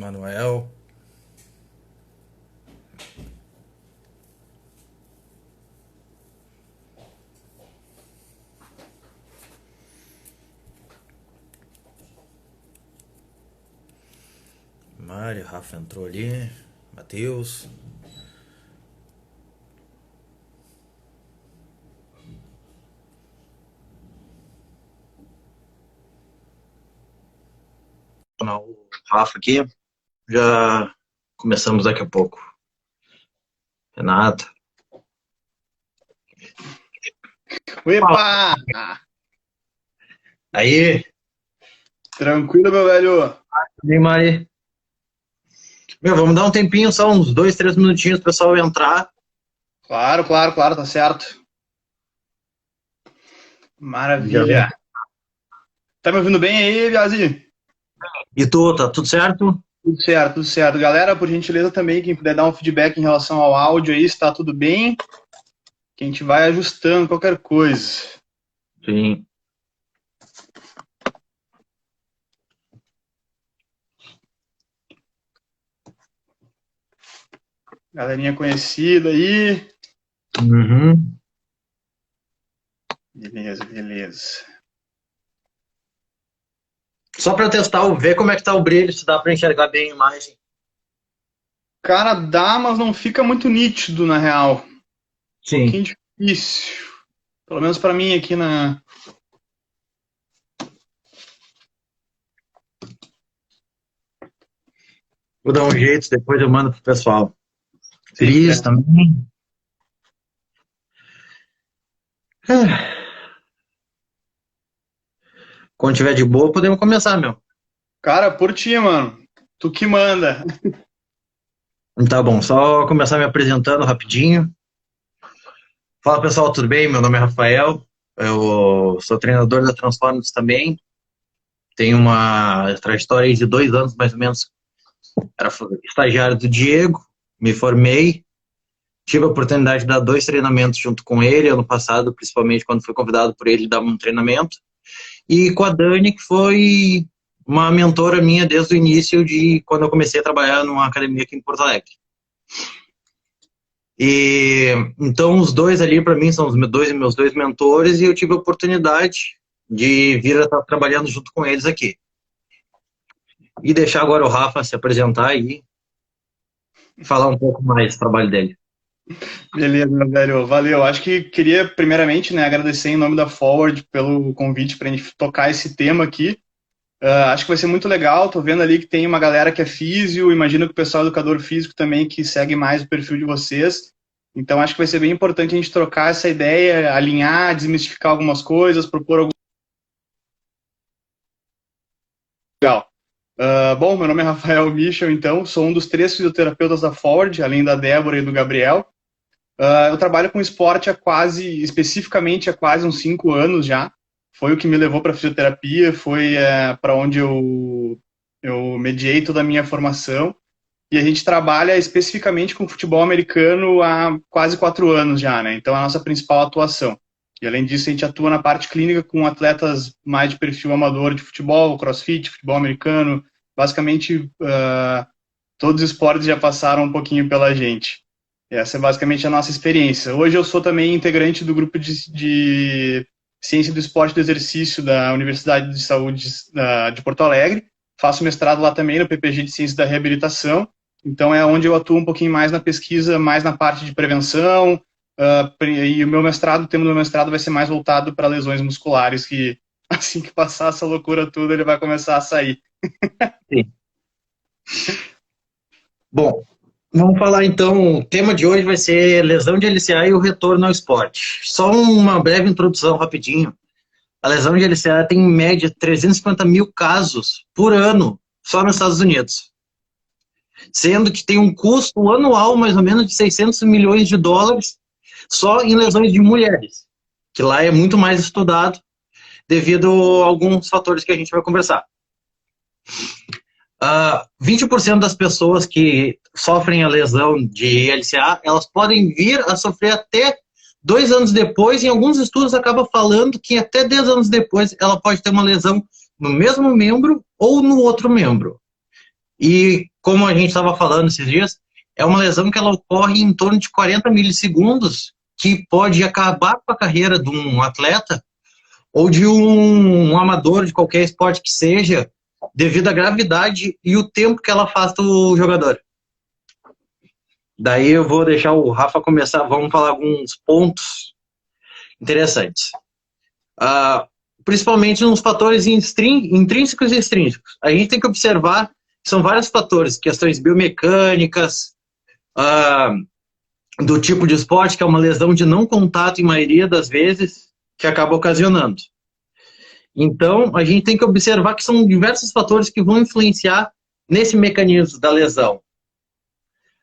Manuel. Mário, Rafa entrou ali. Matheus. O Rafa aqui. Já começamos daqui a pouco. Renato. Epa! Aí. Tranquilo, meu velho? E aí, Mari? Meu, vamos dar um tempinho, só uns 2, 3 minutinhos pro pessoal entrar. Claro, claro, claro, tá certo. Já vem. Maravilha. Tá me ouvindo bem aí, Biazi? E tu, tá tudo certo? Tudo certo, tudo certo. Galera, por gentileza também, quem puder dar um feedback em relação ao áudio aí, se tá tudo bem, que a gente vai ajustando qualquer coisa. Sim. Galerinha conhecida aí. Uhum. Beleza, beleza. Só pra testar, ver como é que tá o brilho, se dá pra enxergar bem a imagem. Cara, dá, mas não fica muito nítido, na real. Um Sim. pouquinho difícil. Pelo menos pra mim aqui na... Vou dar um jeito, depois eu mando pro pessoal. Sim, Cris também. Quando tiver de boa, podemos começar, meu. Cara, por ti, mano. Tu que manda. Tá bom, só começar me apresentando rapidinho. Fala pessoal, tudo bem? Meu nome é Rafael, eu sou treinador da Transformers também. Tenho uma trajetória aí de 2 anos mais ou menos. Era estagiário do Diego, me formei. Tive a oportunidade de dar 2 treinamentos junto com ele, ano passado, principalmente quando fui convidado por ele dar um treinamento. E com a Dani, que foi uma mentora minha desde o início de quando eu comecei a trabalhar numa academia aqui em Porto Alegre. E então os dois ali para mim são os meus dois mentores e eu tive a oportunidade de vir a estar trabalhando junto com eles aqui. E deixar agora o Rafa se apresentar aí e falar um pouco mais do trabalho dele. Beleza, meu velho. Valeu. Acho que queria, primeiramente, né, agradecer em nome da Forward pelo convite para a gente tocar esse tema aqui. Acho que vai ser muito legal. Tô vendo ali que tem uma galera que é físio, imagino que o pessoal é educador físico também que segue mais o perfil de vocês. Então, acho que vai ser bem importante a gente trocar essa ideia, alinhar, desmistificar algumas coisas, propor algo legal. Bom, meu nome é Rafael Michel, então, sou um dos 3 fisioterapeutas da Forward, além da Débora e do Gabriel. Eu trabalho com esporte especificamente há quase uns 5 anos já. Foi o que me levou para a fisioterapia, foi para onde eu mediei toda a minha formação. E a gente trabalha especificamente com futebol americano há quase 4 anos já, né? Então é a nossa principal atuação. E além disso, a gente atua na parte clínica com atletas mais de perfil amador de futebol, crossfit, futebol americano. Basicamente, todos os esportes já passaram um pouquinho pela gente. Essa é basicamente a nossa experiência. Hoje eu sou também integrante do grupo de Ciência do Esporte e do Exercício da Universidade de Saúde de Porto Alegre. Faço mestrado lá também no PPG de Ciência da Reabilitação. Então é onde eu atuo um pouquinho mais na pesquisa, mais na parte de prevenção. E o meu mestrado, o tema do meu mestrado vai ser mais voltado para lesões musculares, que assim que passar essa loucura toda, ele vai começar a sair. Sim. Bom, vamos falar então, o tema de hoje vai ser lesão de LCA e o retorno ao esporte. Só uma breve introdução rapidinho. A lesão de LCA tem em média 350 mil casos por ano só nos Estados Unidos. Sendo que tem um custo anual mais ou menos de 600 milhões de dólares só em lesões de mulheres, que lá é muito mais estudado devido a alguns fatores que a gente vai conversar. 20% das pessoas que sofrem a lesão de LCA, elas podem vir a sofrer até 2 anos depois, em alguns estudos acaba falando que até 10 anos depois ela pode ter uma lesão no mesmo membro ou no outro membro. E como a gente estava falando esses dias, é uma lesão que ela ocorre em torno de 40 milissegundos, que pode acabar com a carreira de um atleta ou de um amador de qualquer esporte que seja, devido à gravidade e o tempo que ela afasta o jogador. Daí eu vou deixar o Rafa começar, vamos falar alguns pontos interessantes. Principalmente nos fatores intrínsecos e extrínsecos. A gente tem que observar que são vários fatores, questões biomecânicas, do tipo de esporte, que é uma lesão de não contato, em maioria das vezes, que acaba ocasionando. Então, a gente tem que observar que são diversos fatores que vão influenciar nesse mecanismo da lesão.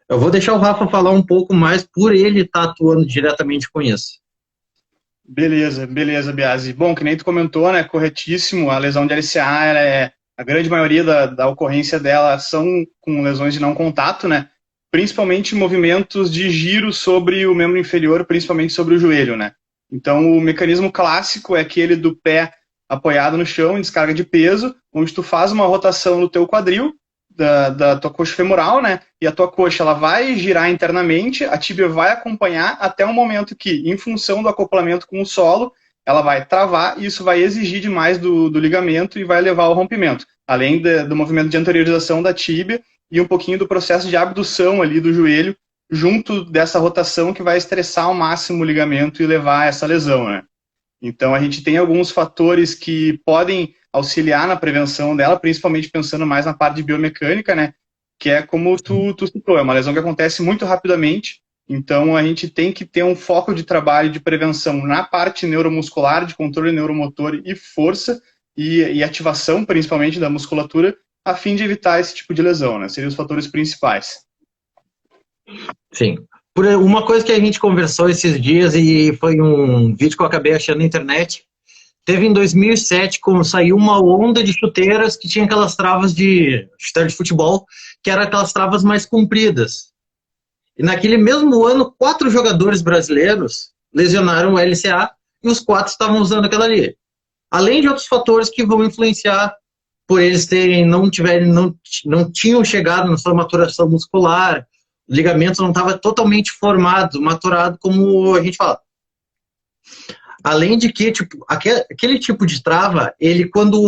Eu vou deixar o Rafa falar um pouco mais por ele estar atuando diretamente com isso. Beleza, Biasi. Bom, que nem tu comentou, né, corretíssimo, a lesão de LCA, a grande maioria da ocorrência dela são com lesões de não contato, né, principalmente movimentos de giro sobre o membro inferior, principalmente sobre o joelho, né. Então, o mecanismo clássico é aquele do pé apoiado no chão, em descarga de peso, onde tu faz uma rotação no teu quadril, da tua coxa femoral, né? E a tua coxa ela vai girar internamente, a tíbia vai acompanhar até um momento que, em função do acoplamento com o solo, ela vai travar e isso vai exigir demais do ligamento e vai levar ao rompimento. Além do movimento de anteriorização da tíbia e um pouquinho do processo de abdução ali do joelho, junto dessa rotação que vai estressar ao máximo o ligamento e levar a essa lesão, né? Então a gente tem alguns fatores que podem auxiliar na prevenção dela, principalmente pensando mais na parte de biomecânica, né? Que é como tu citou, é uma lesão que acontece muito rapidamente, então a gente tem que ter um foco de trabalho de prevenção na parte neuromuscular, de controle neuromotor e força, e ativação, principalmente, da musculatura, a fim de evitar esse tipo de lesão, né? Seriam os fatores principais. Sim. Por uma coisa que a gente conversou esses dias e foi um vídeo que eu acabei achando na internet, teve em 2007, como saiu uma onda de chuteiras que tinha aquelas travas de chuteira de futebol, que eram aquelas travas mais compridas. E naquele mesmo ano, 4 jogadores brasileiros lesionaram o LCA e os 4 estavam usando aquela ali. Além de outros fatores que vão influenciar por eles não tinham chegado na sua maturação muscular, o ligamento não estava totalmente formado, maturado, como a gente fala. Além de que, tipo, aquele tipo de trava, ele, quando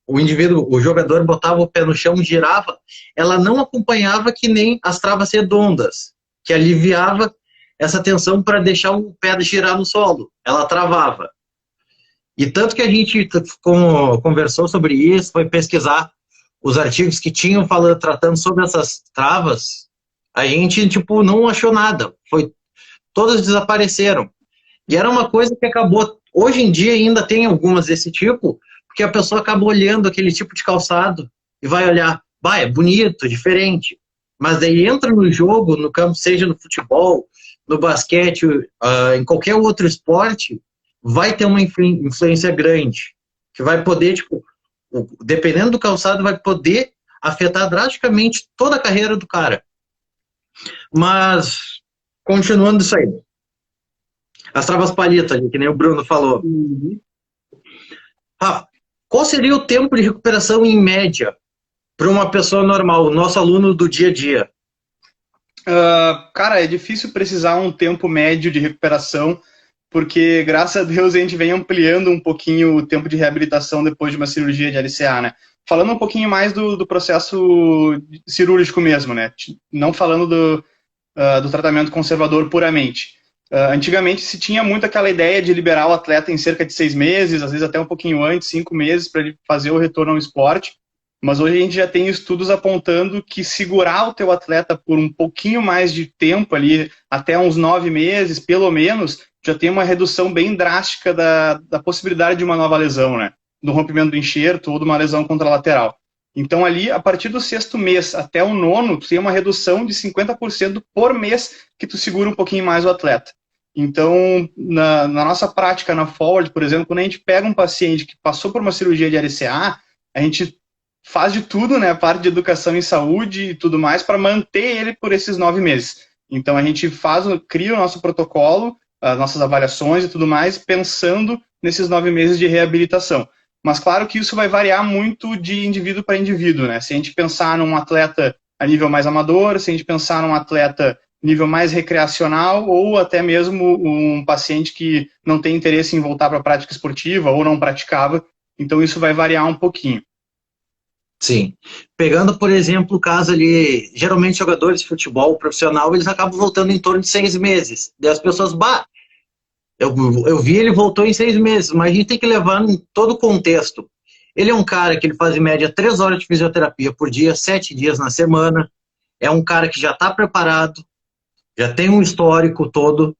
o indivíduo, o jogador botava o pé no chão, girava, ela não acompanhava que nem as travas redondas, que aliviava essa tensão para deixar o pé girar no solo. Ela travava. E tanto que a gente conversou sobre isso, foi pesquisar os artigos que tinham tratando sobre essas travas, a gente, tipo, não achou nada. Todas desapareceram. E era uma coisa que acabou... Hoje em dia ainda tem algumas desse tipo, porque a pessoa acaba olhando aquele tipo de calçado e vai olhar, é bonito, diferente. Mas daí entra no jogo, no campo, seja no futebol, no basquete, em qualquer outro esporte, vai ter uma influência grande, que vai poder, tipo, dependendo do calçado, vai poder afetar drasticamente toda a carreira do cara. Mas, continuando isso aí, as travas palitas, que nem o Bruno falou. Rafa, qual seria o tempo de recuperação em média para uma pessoa normal, o nosso aluno do dia a dia? Cara, é difícil precisar um tempo médio de recuperação, porque, graças a Deus, a gente vem ampliando um pouquinho o tempo de reabilitação depois de uma cirurgia de LCA, né? Falando um pouquinho mais do processo cirúrgico mesmo, né? Não falando do tratamento conservador puramente. Antigamente se tinha muito aquela ideia de liberar o atleta em cerca de 6 meses, às vezes até um pouquinho antes, 5 meses, para ele fazer o retorno ao esporte. Mas hoje a gente já tem estudos apontando que segurar o teu atleta por um pouquinho mais de tempo ali, até uns 9 meses, pelo menos, já tem uma redução bem drástica da possibilidade de uma nova lesão, né? Do rompimento do enxerto ou de uma lesão contralateral. Então ali, a partir do 6º mês até o 9º, tu tem uma redução de 50% por mês que tu segura um pouquinho mais o atleta. Então, na nossa prática na Forward, por exemplo, quando a gente pega um paciente que passou por uma cirurgia de LCA, a gente faz de tudo, né, a parte de educação em saúde e tudo mais, para manter ele por esses 9 meses. Então, a gente cria o nosso protocolo, as nossas avaliações e tudo mais, pensando nesses 9 meses de reabilitação. Mas claro que isso vai variar muito de indivíduo para indivíduo, né? Se a gente pensar num atleta a nível mais amador, se a gente pensar num atleta nível mais recreacional, ou até mesmo um paciente que não tem interesse em voltar para a prática esportiva ou não praticava, então isso vai variar um pouquinho. Sim. Pegando, por exemplo, o caso ali, geralmente jogadores de futebol profissional, eles acabam voltando em torno de 6 meses. Daí as pessoas, bah, eu vi ele voltou em 6 meses, mas a gente tem que levar em todo o contexto. Ele é um cara que ele faz em média 3 horas de fisioterapia por dia, 7 dias na semana. É um cara que já está preparado, já tem um histórico todo,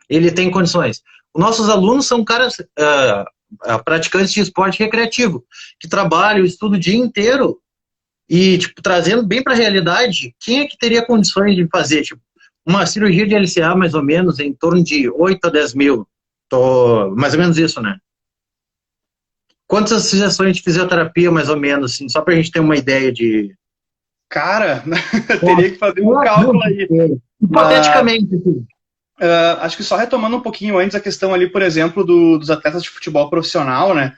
ele tem condições. Os nossos alunos são caras praticantes de esporte recreativo, que trabalham, estudam o dia inteiro e, tipo, trazendo bem para a realidade, quem é que teria condições de fazer, tipo, uma cirurgia de LCA, mais ou menos, em torno de 8 a 10 mil. Mais ou menos isso, né? Quantas sessões de fisioterapia, mais ou menos, assim, só para a gente ter uma ideia de... Cara, teria que fazer um cálculo aí. Hipoteticamente, assim. Acho que só retomando um pouquinho antes a questão ali, por exemplo, dos atletas de futebol profissional, né?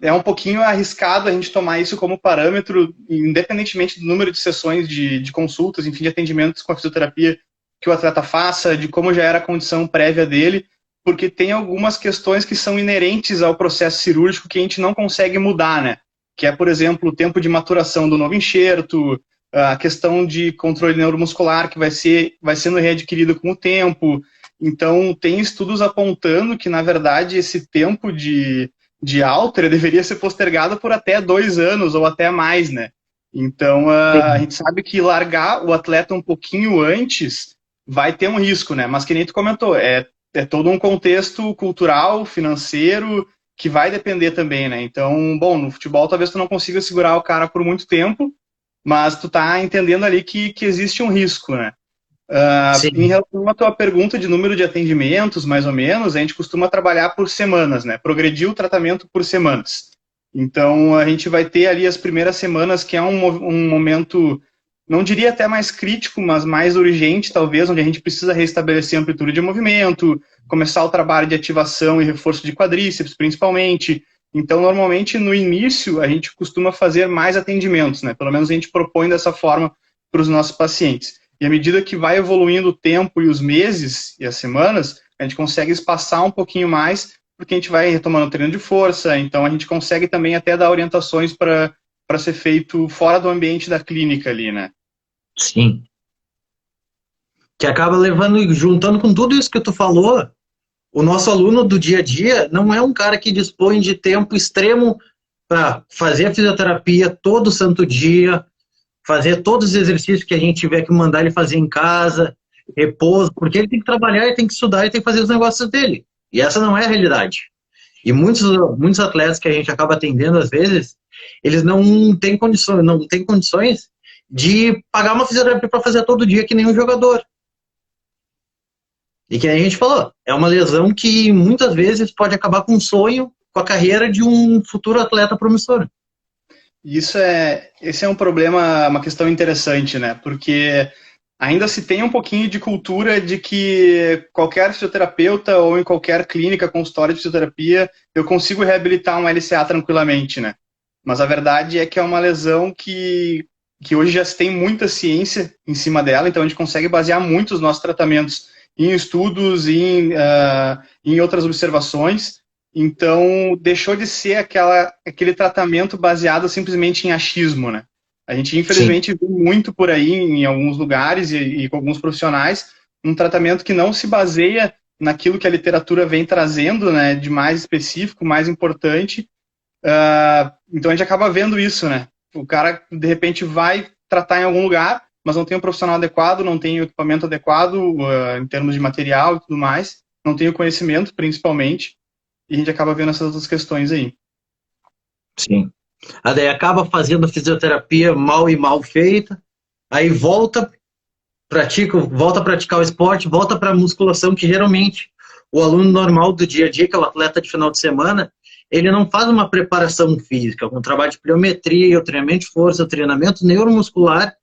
É um pouquinho arriscado a gente tomar isso como parâmetro, independentemente do número de sessões de consultas, enfim, de atendimentos com a fisioterapia que o atleta faça, de como já era a condição prévia dele, porque tem algumas questões que são inerentes ao processo cirúrgico que a gente não consegue mudar, né? Que é, por exemplo, o tempo de maturação do novo enxerto, a questão de controle neuromuscular que vai sendo readquirido com o tempo. Então, tem estudos apontando que, na verdade, esse tempo de alter deveria ser postergado por até 2 anos ou até mais, né? Então, a gente sabe que largar o atleta um pouquinho antes vai ter um risco, né? Mas que nem tu comentou, é todo um contexto cultural, financeiro, que vai depender também, né? Então, bom, no futebol talvez tu não consiga segurar o cara por muito tempo, mas tu tá entendendo ali que existe um risco, né? Em Sim. relação à tua pergunta de número de atendimentos, mais ou menos, a gente costuma trabalhar por semanas, né? Progredir o tratamento por semanas. Então, a gente vai ter ali as primeiras semanas, que é um momento, não diria até mais crítico, mas mais urgente, talvez, onde a gente precisa restabelecer a amplitude de movimento, começar o trabalho de ativação e reforço de quadríceps, principalmente. Então, normalmente, no início, a gente costuma fazer mais atendimentos, né? Pelo menos a gente propõe dessa forma para os nossos pacientes. E à medida que vai evoluindo o tempo e os meses e as semanas, a gente consegue espaçar um pouquinho mais, porque a gente vai retomando o treino de força, então a gente consegue também até dar orientações para ser feito fora do ambiente da clínica ali, né? Sim. Que acaba levando e juntando com tudo isso que tu falou, o nosso aluno do dia a dia não é um cara que dispõe de tempo extremo para fazer a fisioterapia todo santo dia, fazer todos os exercícios que a gente tiver que mandar ele fazer em casa, repouso, porque ele tem que trabalhar, ele tem que estudar, ele tem que fazer os negócios dele. E essa não é a realidade. E muitos atletas que a gente acaba atendendo, às vezes, eles não têm condições de pagar uma fisioterapia para fazer todo dia que nem um jogador. E que nem a gente falou, é uma lesão que muitas vezes pode acabar com um sonho, com a carreira de um futuro atleta promissor. Esse é um problema, uma questão interessante, né? Porque ainda se tem um pouquinho de cultura de que qualquer fisioterapeuta ou em qualquer clínica, consultório de fisioterapia, eu consigo reabilitar um LCA tranquilamente, né? Mas a verdade é que é uma lesão que hoje já se tem muita ciência em cima dela, então a gente consegue basear muito os nossos tratamentos em estudos e em outras observações. Então, deixou de ser aquele tratamento baseado simplesmente em achismo, né? A gente, Sim. infelizmente, vê muito por aí, em alguns lugares e com alguns profissionais, um tratamento que não se baseia naquilo que a literatura vem trazendo, né, de mais específico, mais importante. Então, a gente acaba vendo isso, né? O cara, de repente, vai tratar em algum lugar, mas não tem um profissional adequado, não tem o equipamento adequado em termos de material e tudo mais, não tem o conhecimento, principalmente, e a gente acaba vendo essas outras questões aí. Sim. Aí daí acaba fazendo fisioterapia mal e mal feita, aí volta a praticar o esporte, volta para a musculação, que geralmente o aluno normal do dia a dia, que é o atleta de final de semana, ele não faz uma preparação física, com trabalho de pliometria, o treinamento de força, o treinamento neuromuscular,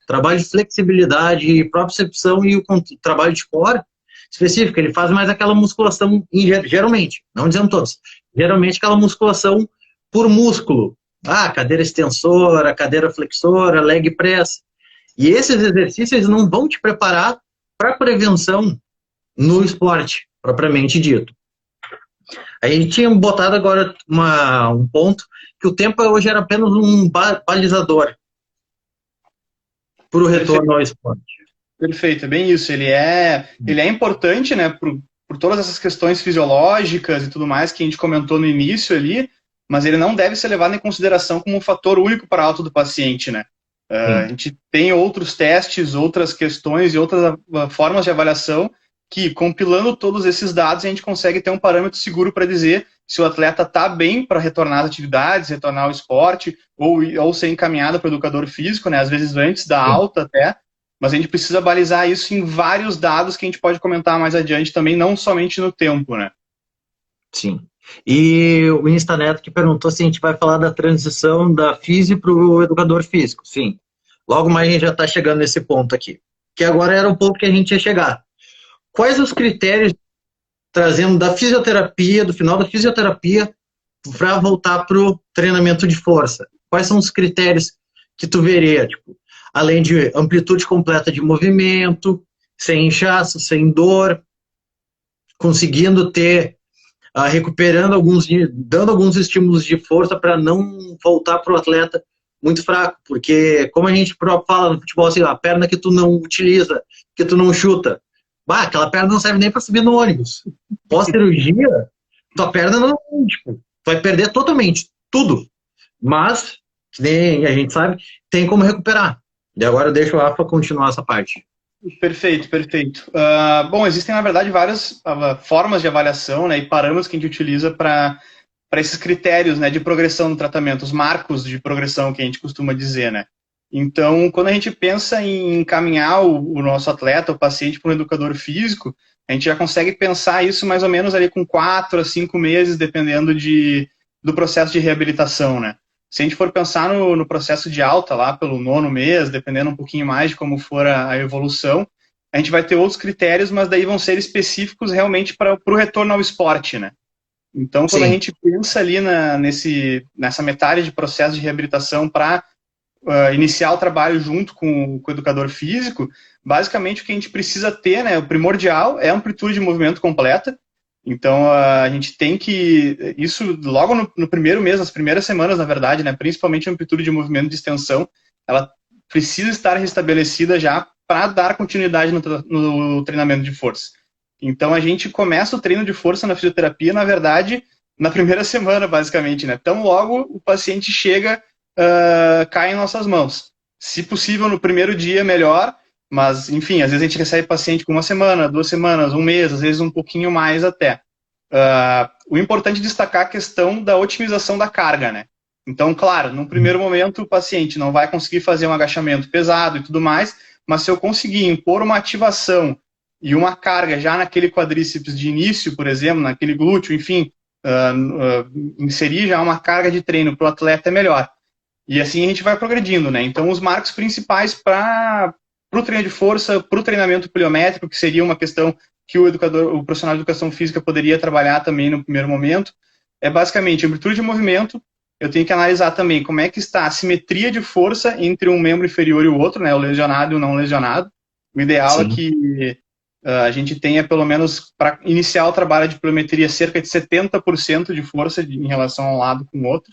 trabalho de flexibilidade, propriocepção e o trabalho de core, específica, ele faz mais aquela musculação, geralmente, não dizendo todos, geralmente aquela musculação por músculo. Cadeira extensora, cadeira flexora, leg press. E esses exercícios não vão te preparar para prevenção no esporte, propriamente dito. A gente tinha botado agora um ponto que o tempo hoje era apenas um balizador para o retorno ao esporte. Perfeito, é bem isso. Ele é importante, né, por todas essas questões fisiológicas e tudo mais que a gente comentou no início ali, mas ele não deve ser levado em consideração como um fator único para a alta do paciente, né? A gente tem outros testes, outras questões e outras formas de avaliação que, compilando todos esses dados, a gente consegue ter um parâmetro seguro para dizer se o atleta está bem para retornar às atividades, retornar ao esporte, ou ser encaminhado para o educador físico, né, às vezes antes da alta até, mas a gente precisa balizar isso em vários dados que a gente pode comentar mais adiante também, não somente no tempo, né? Sim. E o Instaneto que perguntou se a gente vai falar da transição da física para o educador físico. Sim. Logo mais a gente já está chegando nesse ponto aqui. Que agora era o ponto que a gente ia chegar. Quais os critérios, trazendo da fisioterapia, do final da fisioterapia, para voltar para o treinamento de força? Quais são os critérios que tu veria? Tipo, além de amplitude completa de movimento, sem inchaço, sem dor, conseguindo ter, recuperando dando alguns estímulos de força para não voltar para o atleta muito fraco, porque como a gente fala no futebol, assim, a perna que tu não utiliza, que tu não chuta, aquela perna não serve nem para subir no ônibus. Pós-cirurgia, tua perna não, tipo, tu vai perder totalmente tudo, mas, que nem a gente sabe, tem como recuperar. E agora eu deixo o Rafa continuar essa parte. Perfeito, perfeito. Bom, existem, na verdade, várias formas de avaliação, né, e parâmetros que a gente utiliza para esses critérios, né, de progressão no tratamento, os marcos de progressão que a gente costuma dizer, né. Então, quando a gente pensa em encaminhar o nosso atleta, o paciente, para um educador físico, a gente já consegue pensar isso mais ou menos ali com 4 a 5 meses, dependendo do processo de reabilitação, né. Se a gente for pensar no processo de alta, lá pelo 9º mês, dependendo um pouquinho mais de como for a evolução, a gente vai ter outros critérios, mas daí vão ser específicos realmente para o retorno ao esporte, né. Então, quando a gente pensa ali nessa metade de processo de reabilitação para iniciar o trabalho junto com o educador físico, basicamente o que a gente precisa ter, né, o primordial, é amplitude de movimento completa. Então, a gente tem que, isso logo no primeiro mês, nas primeiras semanas, na verdade, né, principalmente a amplitude de movimento de extensão, ela precisa estar restabelecida já para dar continuidade no treinamento de força. Então, a gente começa o treino de força na fisioterapia, na verdade, na primeira semana, basicamente, né? Então, logo o paciente chega, cai em nossas mãos. Se possível, no primeiro dia, melhor, mas, enfim, às vezes a gente recebe paciente com 1 semana, 2 semanas, 1 mês, às vezes um pouquinho mais até. O importante é destacar a questão da otimização da carga, né? Então, claro, no primeiro momento o paciente não vai conseguir fazer um agachamento pesado e tudo mais, mas se eu conseguir impor uma ativação e uma carga já naquele quadríceps de início, por exemplo, naquele glúteo, enfim, inserir já uma carga de treino para o atleta é melhor. E assim a gente vai progredindo, né? Então, os marcos principais para o treino de força, para o treinamento pliométrico, que seria uma questão que o profissional de educação física poderia trabalhar também no primeiro momento, é basicamente amplitude de movimento. Eu tenho que analisar também como é que está a simetria de força entre um membro inferior e o outro, né? O lesionado e o não lesionado. O ideal é que a gente tenha, pelo menos, para iniciar o trabalho de pliometria, cerca de 70% de força em relação a um lado com o outro.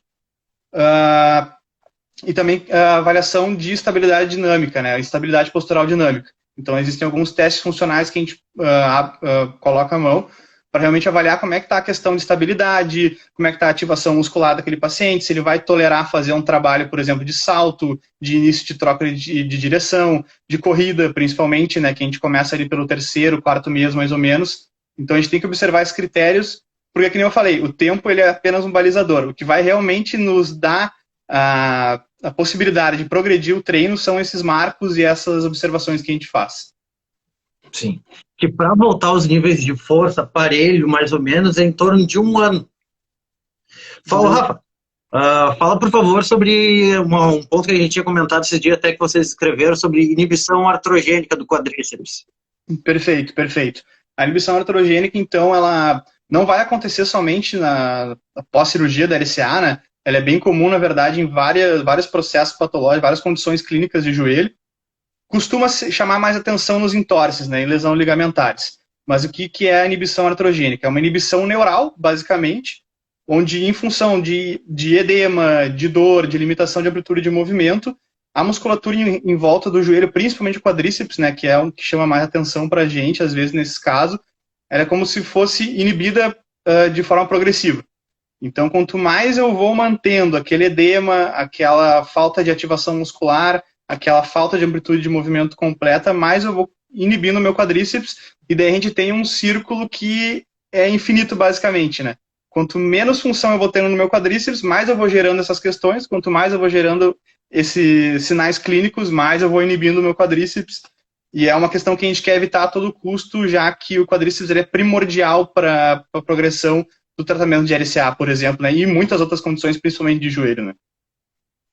E também a avaliação de estabilidade dinâmica, né? Estabilidade postural dinâmica. Então, existem alguns testes funcionais que a gente coloca a mão para realmente avaliar como é que está a questão de estabilidade, como é que está a ativação muscular daquele paciente, se ele vai tolerar fazer um trabalho, por exemplo, de salto, de início de troca de direção, de corrida, principalmente, né, que a gente começa ali pelo 3º, 4º mês, mais ou menos. Então, a gente tem que observar esses critérios, porque, como eu falei, o tempo ele é apenas um balizador. O que vai realmente nos dar a possibilidade de progredir o treino são esses marcos e essas observações que a gente faz. Sim. Que para voltar aos níveis de força, parelho, mais ou menos, é em torno de 1 ano. Fala, Rafa. Fala, por favor, sobre um ponto que a gente tinha comentado esse dia, até que vocês escreveram, sobre inibição artrogênica do quadríceps. Perfeito, perfeito. A inibição iatrogênica, então, ela não vai acontecer somente na pós-cirurgia da LCA, né? Ela é bem comum, na verdade, em vários processos patológicos, várias condições clínicas de joelho. Costuma chamar mais atenção nos entorses, né, em lesão ligamentares. Mas o que é a inibição iatrogênica? É uma inibição neural, basicamente, onde, em função de edema, de dor, de limitação de amplitude de movimento, a musculatura em volta do joelho, principalmente o quadríceps, né, que é o que chama mais atenção para a gente, às vezes, nesses casos, ela é como se fosse inibida de forma progressiva. Então, quanto mais eu vou mantendo aquele edema, aquela falta de ativação muscular, aquela falta de amplitude de movimento completa, mais eu vou inibindo o meu quadríceps, e daí a gente tem um círculo que é infinito, basicamente, né? Quanto menos função eu vou tendo no meu quadríceps, mais eu vou gerando essas questões, quanto mais eu vou gerando esses sinais clínicos, mais eu vou inibindo o meu quadríceps, e é uma questão que a gente quer evitar a todo custo, já que o quadríceps ele é primordial para a progressão do tratamento de LCA, por exemplo, né? E muitas outras condições, principalmente de joelho, né?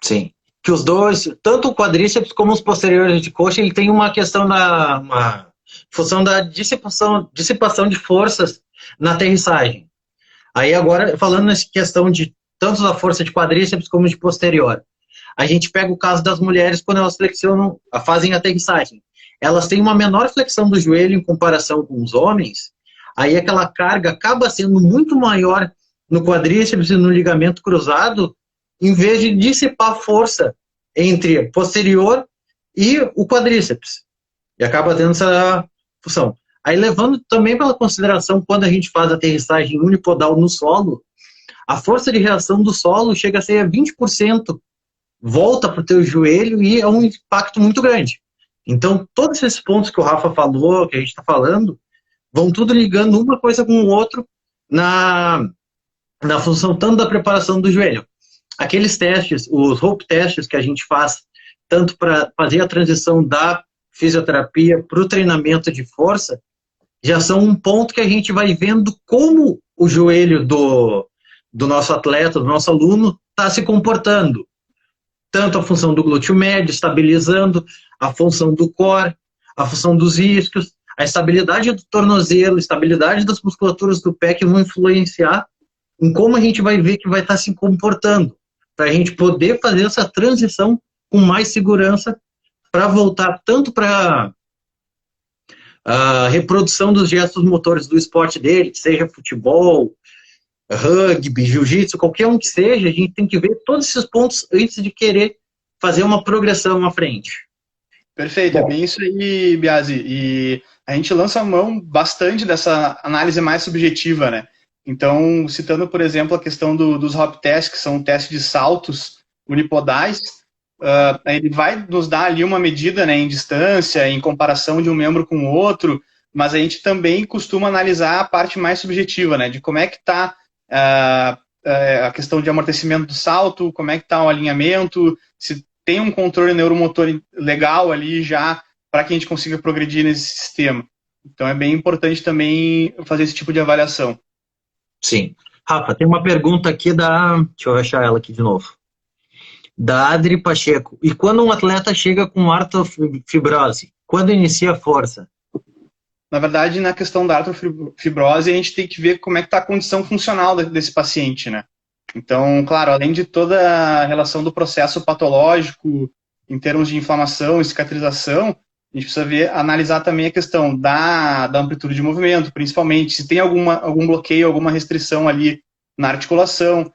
Sim. Que os dois, tanto o quadríceps como os posteriores de coxa, ele tem uma questão uma função da dissipação de forças na aterrissagem. Aí agora, falando nessa questão de tanto da força de quadríceps como de posterior, a gente pega o caso das mulheres quando elas flexionam, fazem a aterrissagem. Elas têm uma menor flexão do joelho em comparação com os homens, aí aquela carga acaba sendo muito maior no quadríceps e no ligamento cruzado, em vez de dissipar força entre posterior e o quadríceps. E acaba tendo essa função. Aí, levando também pela consideração, quando a gente faz a aterrissagem unipodal no solo, a força de reação do solo chega a ser 20%, volta para o teu joelho e é um impacto muito grande. Então, todos esses pontos que o Rafa falou, que a gente está falando, vão tudo ligando uma coisa com o outro na função tanto da preparação do joelho. Aqueles testes, os rope testes que a gente faz, tanto para fazer a transição da fisioterapia para o treinamento de força, já são um ponto que a gente vai vendo como o joelho do nosso atleta, do nosso aluno, está se comportando. Tanto a função do glúteo médio, estabilizando, a função do core, a função dos isquios, a estabilidade do tornozelo, a estabilidade das musculaturas do pé, que vão influenciar em como a gente vai ver que vai estar se comportando, para a gente poder fazer essa transição com mais segurança, para voltar tanto para a reprodução dos gestos motores do esporte dele, seja futebol, rugby, jiu-jitsu, qualquer um que seja, a gente tem que ver todos esses pontos antes de querer fazer uma progressão à frente. Perfeito, é bem isso aí, Biasi. E a gente lança a mão bastante dessa análise mais subjetiva, né? Então, citando, por exemplo, a questão dos hop tests, que são testes de saltos unipodais, ele vai nos dar ali uma medida, né, em distância, em comparação de um membro com o outro, mas a gente também costuma analisar a parte mais subjetiva, né, de como é que está a questão de amortecimento do salto, como é que está o alinhamento, se tem um controle neuromotor legal ali já para que a gente consiga progredir nesse sistema. Então é bem importante também fazer esse tipo de avaliação. Sim. Rafa, tem uma pergunta aqui deixa eu achar ela aqui de novo. Da Adri Pacheco. E quando um atleta chega com artrofibrose, quando inicia a força? Na verdade, na questão da artrofibrose, a gente tem que ver como é que está a condição funcional desse paciente, né? Então, claro, além de toda a relação do processo patológico, em termos de inflamação e cicatrização, a gente precisa analisar também a questão da amplitude de movimento, principalmente se tem algum bloqueio, alguma restrição ali na articulação.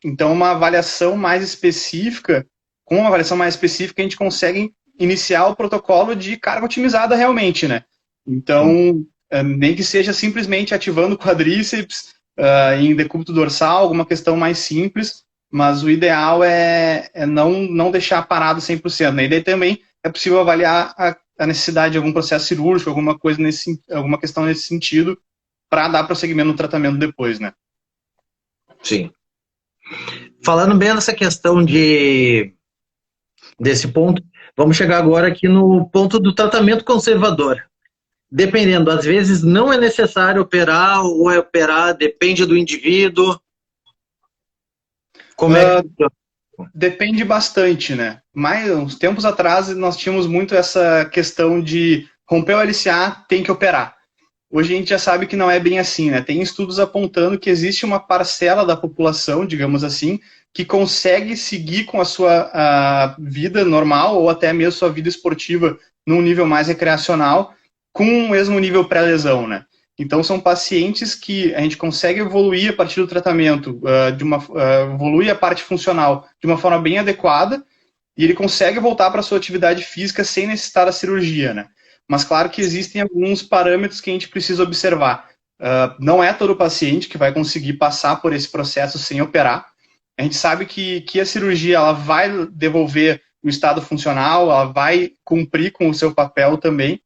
Então, uma avaliação mais específica, com uma avaliação mais específica, a gente consegue iniciar o protocolo de carga otimizada realmente, né? Então, nem que seja simplesmente ativando o quadríceps em decúbito dorsal, alguma questão mais simples, mas o ideal é não deixar parado 100%, né? E daí também é possível avaliar a necessidade de algum processo cirúrgico, alguma questão nesse sentido, para dar prosseguimento no tratamento depois, né? Sim. Falando bem nessa questão desse ponto, vamos chegar agora aqui no ponto do tratamento conservador. Dependendo, às vezes não é necessário operar ou é operar, depende do indivíduo. Como é que... Depende bastante, né? Mas uns tempos atrás nós tínhamos muito essa questão de romper o LCA, tem que operar. hoje a gente já sabe que não é bem assim, né? Tem estudos apontando que existe uma parcela da população, digamos assim, que consegue seguir com a sua vida normal ou até mesmo sua vida esportiva num nível mais recreacional, com o mesmo nível pré-lesão, né? Então são pacientes que a gente consegue evoluir a partir do tratamento, evoluir a parte funcional de uma forma bem adequada, e ele consegue voltar para a sua atividade física sem necessitar da cirurgia, né? Mas claro que existem alguns parâmetros que a gente precisa observar. Não é todo paciente que vai conseguir passar por esse processo sem operar. A gente sabe que a cirurgia ela vai devolver o estado funcional, ela vai cumprir com o seu papel também,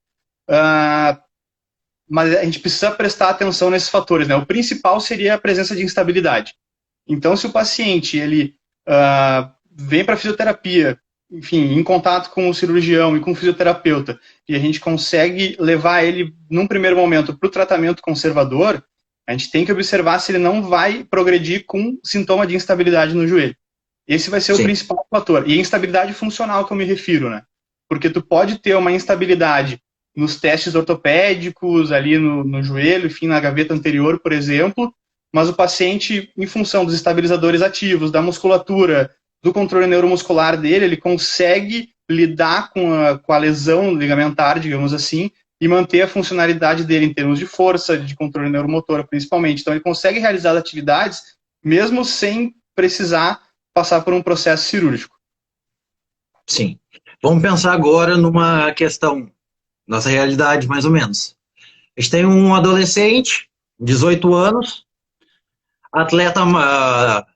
mas a gente precisa prestar atenção nesses fatores, né? O principal seria a presença de instabilidade. Então, se o paciente ele vem para a fisioterapia, enfim, em contato com o cirurgião e com o fisioterapeuta, e a gente consegue levar ele, num primeiro momento, para o tratamento conservador, a gente tem que observar se ele não vai progredir com sintoma de instabilidade no joelho. Esse vai ser o principal fator. E a instabilidade funcional que eu me refiro, né? Porque tu pode ter uma instabilidade nos testes ortopédicos, ali no joelho, enfim, na gaveta anterior, por exemplo, mas o paciente, em função dos estabilizadores ativos, da musculatura, do controle neuromuscular dele, ele consegue lidar com a lesão ligamentar, digamos assim, e manter a funcionalidade dele em termos de força, de controle neuromotor, principalmente. Então, ele consegue realizar as atividades mesmo sem precisar passar por um processo cirúrgico. Sim. Vamos pensar agora numa questão, nossa realidade, mais ou menos. A gente tem um adolescente, 18 anos, atleta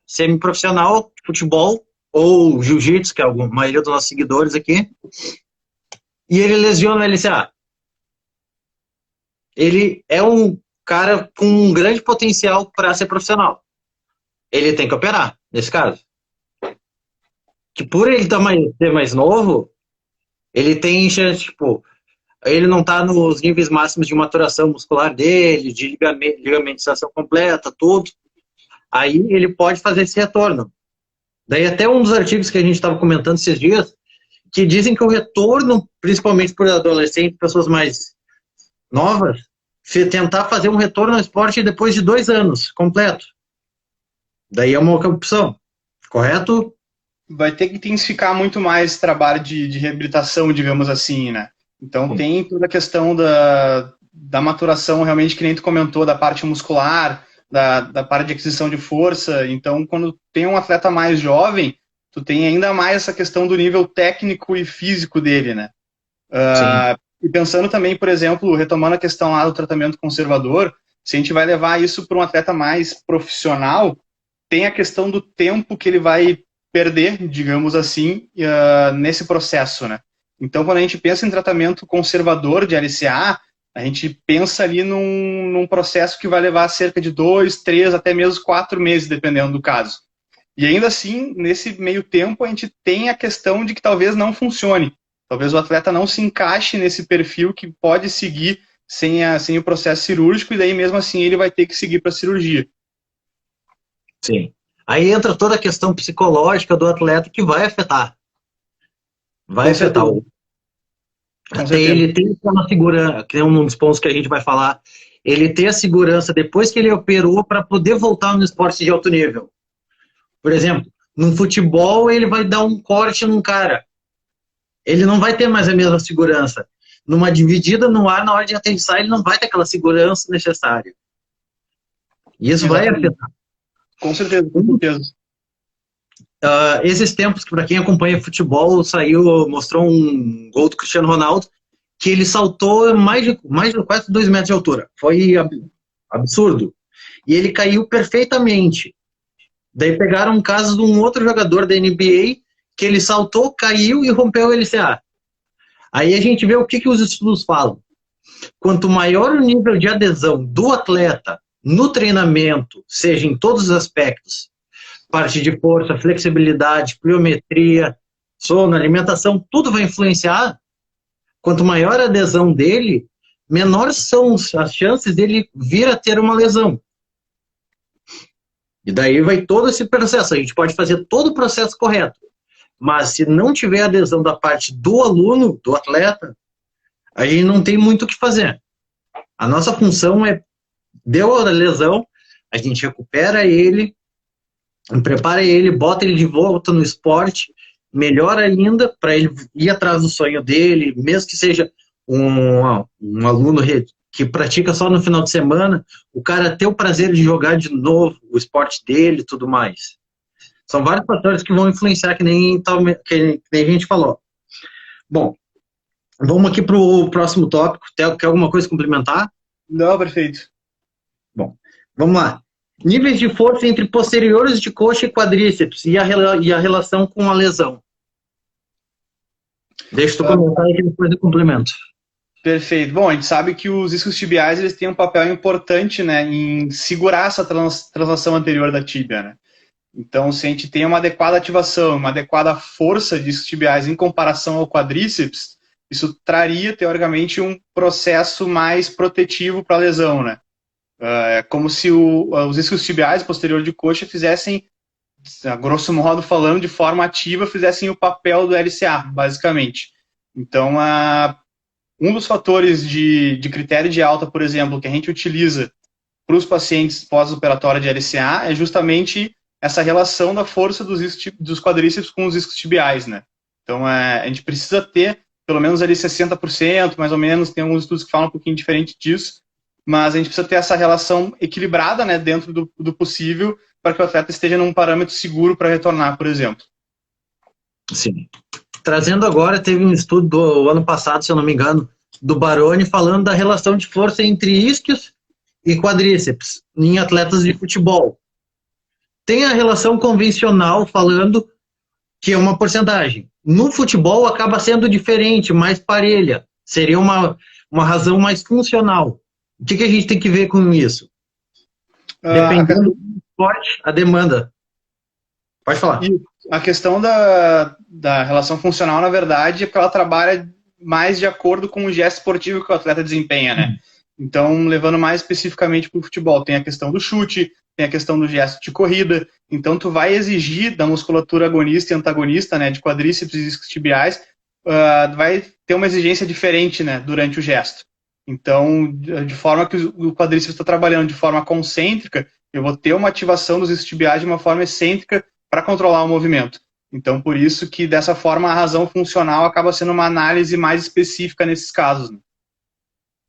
semiprofissional de futebol ou jiu-jitsu, que é a maioria dos nossos seguidores aqui, e ele lesiona o LCA. Ele é um cara com um grande potencial para ser profissional. Ele tem que operar, nesse caso. Que por ele ser mais novo, ele tem chance, tipo, ele não está nos níveis máximos de maturação muscular dele, de ligamentização completa, tudo. Aí ele pode fazer esse retorno. Daí até um dos artigos que a gente estava comentando esses dias, que dizem que o retorno, principalmente por adolescentes, pessoas mais novas, tentar fazer um retorno ao esporte depois de 2 anos, completo. Daí é uma opção, correto? Vai ter que intensificar muito mais esse trabalho de reabilitação, digamos assim, né? Então tem toda a questão da maturação, realmente, que nem tu comentou, da parte muscular, da parte de aquisição de força. Então, quando tem um atleta mais jovem, tu tem ainda mais essa questão do nível técnico e físico dele, né? E pensando também, por exemplo, retomando a questão lá do tratamento conservador, se a gente vai levar isso para um atleta mais profissional, tem a questão do tempo que ele vai perder, digamos assim, nesse processo, né? Então, quando a gente pensa em tratamento conservador de LCA, a gente pensa ali num processo que vai levar cerca de 2, 3, até mesmo 4 meses, dependendo do caso. E ainda assim, nesse meio tempo, a gente tem a questão de que talvez não funcione. Talvez o atleta não se encaixe nesse perfil que pode seguir sem o processo cirúrgico, e daí mesmo assim ele vai ter que seguir para a cirurgia. Sim. Aí entra toda a questão psicológica do atleta que vai afetar. Vai afetar o... Até ele tem aquela segurança, que é um dos pontos que a gente vai falar, ele ter a segurança depois que ele operou para poder voltar no esporte de alto nível. Por exemplo, no futebol ele vai dar um corte num cara. Ele não vai ter mais a mesma segurança. Numa dividida no ar, na hora de aterrissar, ele não vai ter aquela segurança necessária. E isso vai afetar. Com certeza, com certeza. Esses tempos, para quem acompanha futebol, mostrou um gol do Cristiano Ronaldo, que ele saltou mais de quase 2 metros de altura. Foi absurdo. E ele caiu perfeitamente. Daí pegaram um caso de um outro jogador da NBA, que ele saltou, caiu e rompeu o LCA. Aí a gente vê o que os estudos falam. Quanto maior o nível de adesão do atleta no treinamento, seja em todos os aspectos, parte de força, flexibilidade, pliometria, sono, alimentação, tudo vai influenciar. Quanto maior a adesão dele, menores são as chances dele vir a ter uma lesão. E daí vai todo esse processo. A gente pode fazer todo o processo correto. Mas se não tiver adesão da parte do aluno, do atleta, a gente não tem muito o que fazer. A nossa função é, deu a lesão, a gente recupera ele, prepara ele, bota ele de volta no esporte, melhor ainda para ele ir atrás do sonho dele, mesmo que seja um aluno que pratica só no final de semana, o cara ter o prazer de jogar de novo o esporte dele e tudo mais. São vários fatores que vão influenciar, que nem a gente falou. Bom, vamos aqui para o próximo tópico. Quer alguma coisa complementar? Não, perfeito. Bom, vamos lá. Níveis de força entre posteriores de coxa e quadríceps e a relação com a lesão. Deixa tu comentar aí que depois eu complemento. Perfeito. Bom, a gente sabe que os isquiotibiais eles têm um papel importante, né, em segurar essa translação anterior da tíbia, né? Então, se a gente tem uma adequada ativação, uma adequada força de isquiotibiais em comparação ao quadríceps, isso traria, teoricamente, um processo mais protetivo para a lesão, né? É como se os isquiotibiais posterior de coxa fizessem, a grosso modo falando, de forma ativa, fizessem o papel do LCA, basicamente. Então, um dos fatores de critério de alta, por exemplo, que a gente utiliza para os pacientes pós-operatório de LCA é justamente essa relação da força dos quadríceps com os isquiotibiais, né? Então, a gente precisa ter pelo menos ali 60%, mais ou menos, tem alguns estudos que falam um pouquinho diferente disso, mas a gente precisa ter essa relação equilibrada, né, dentro do possível, para que o atleta esteja num parâmetro seguro para retornar, por exemplo. Sim. Trazendo agora, teve um estudo do ano passado, se eu não me engano, do Baroni, falando da relação de força entre isquios e quadríceps em atletas de futebol. Tem a relação convencional falando que é uma porcentagem. No futebol acaba sendo diferente, mais parelha. Seria uma razão mais funcional. O que a gente tem que ver com isso? Dependendo do esporte, a demanda. Pode falar. E a questão da relação funcional, na verdade, é que ela trabalha mais de acordo com o gesto esportivo que o atleta desempenha, né? Então, levando mais especificamente para o futebol, tem a questão do chute, tem a questão do gesto de corrida. Então, tu vai exigir da musculatura agonista e antagonista, né, de quadríceps e isquiotibiais, vai ter uma exigência diferente, né, durante o gesto. Então, de forma que o quadríceps está trabalhando de forma concêntrica, eu vou ter uma ativação dos isquiotibiais de uma forma excêntrica para controlar o movimento. Então, por isso que, dessa forma, a razão funcional acaba sendo uma análise mais específica nesses casos, né?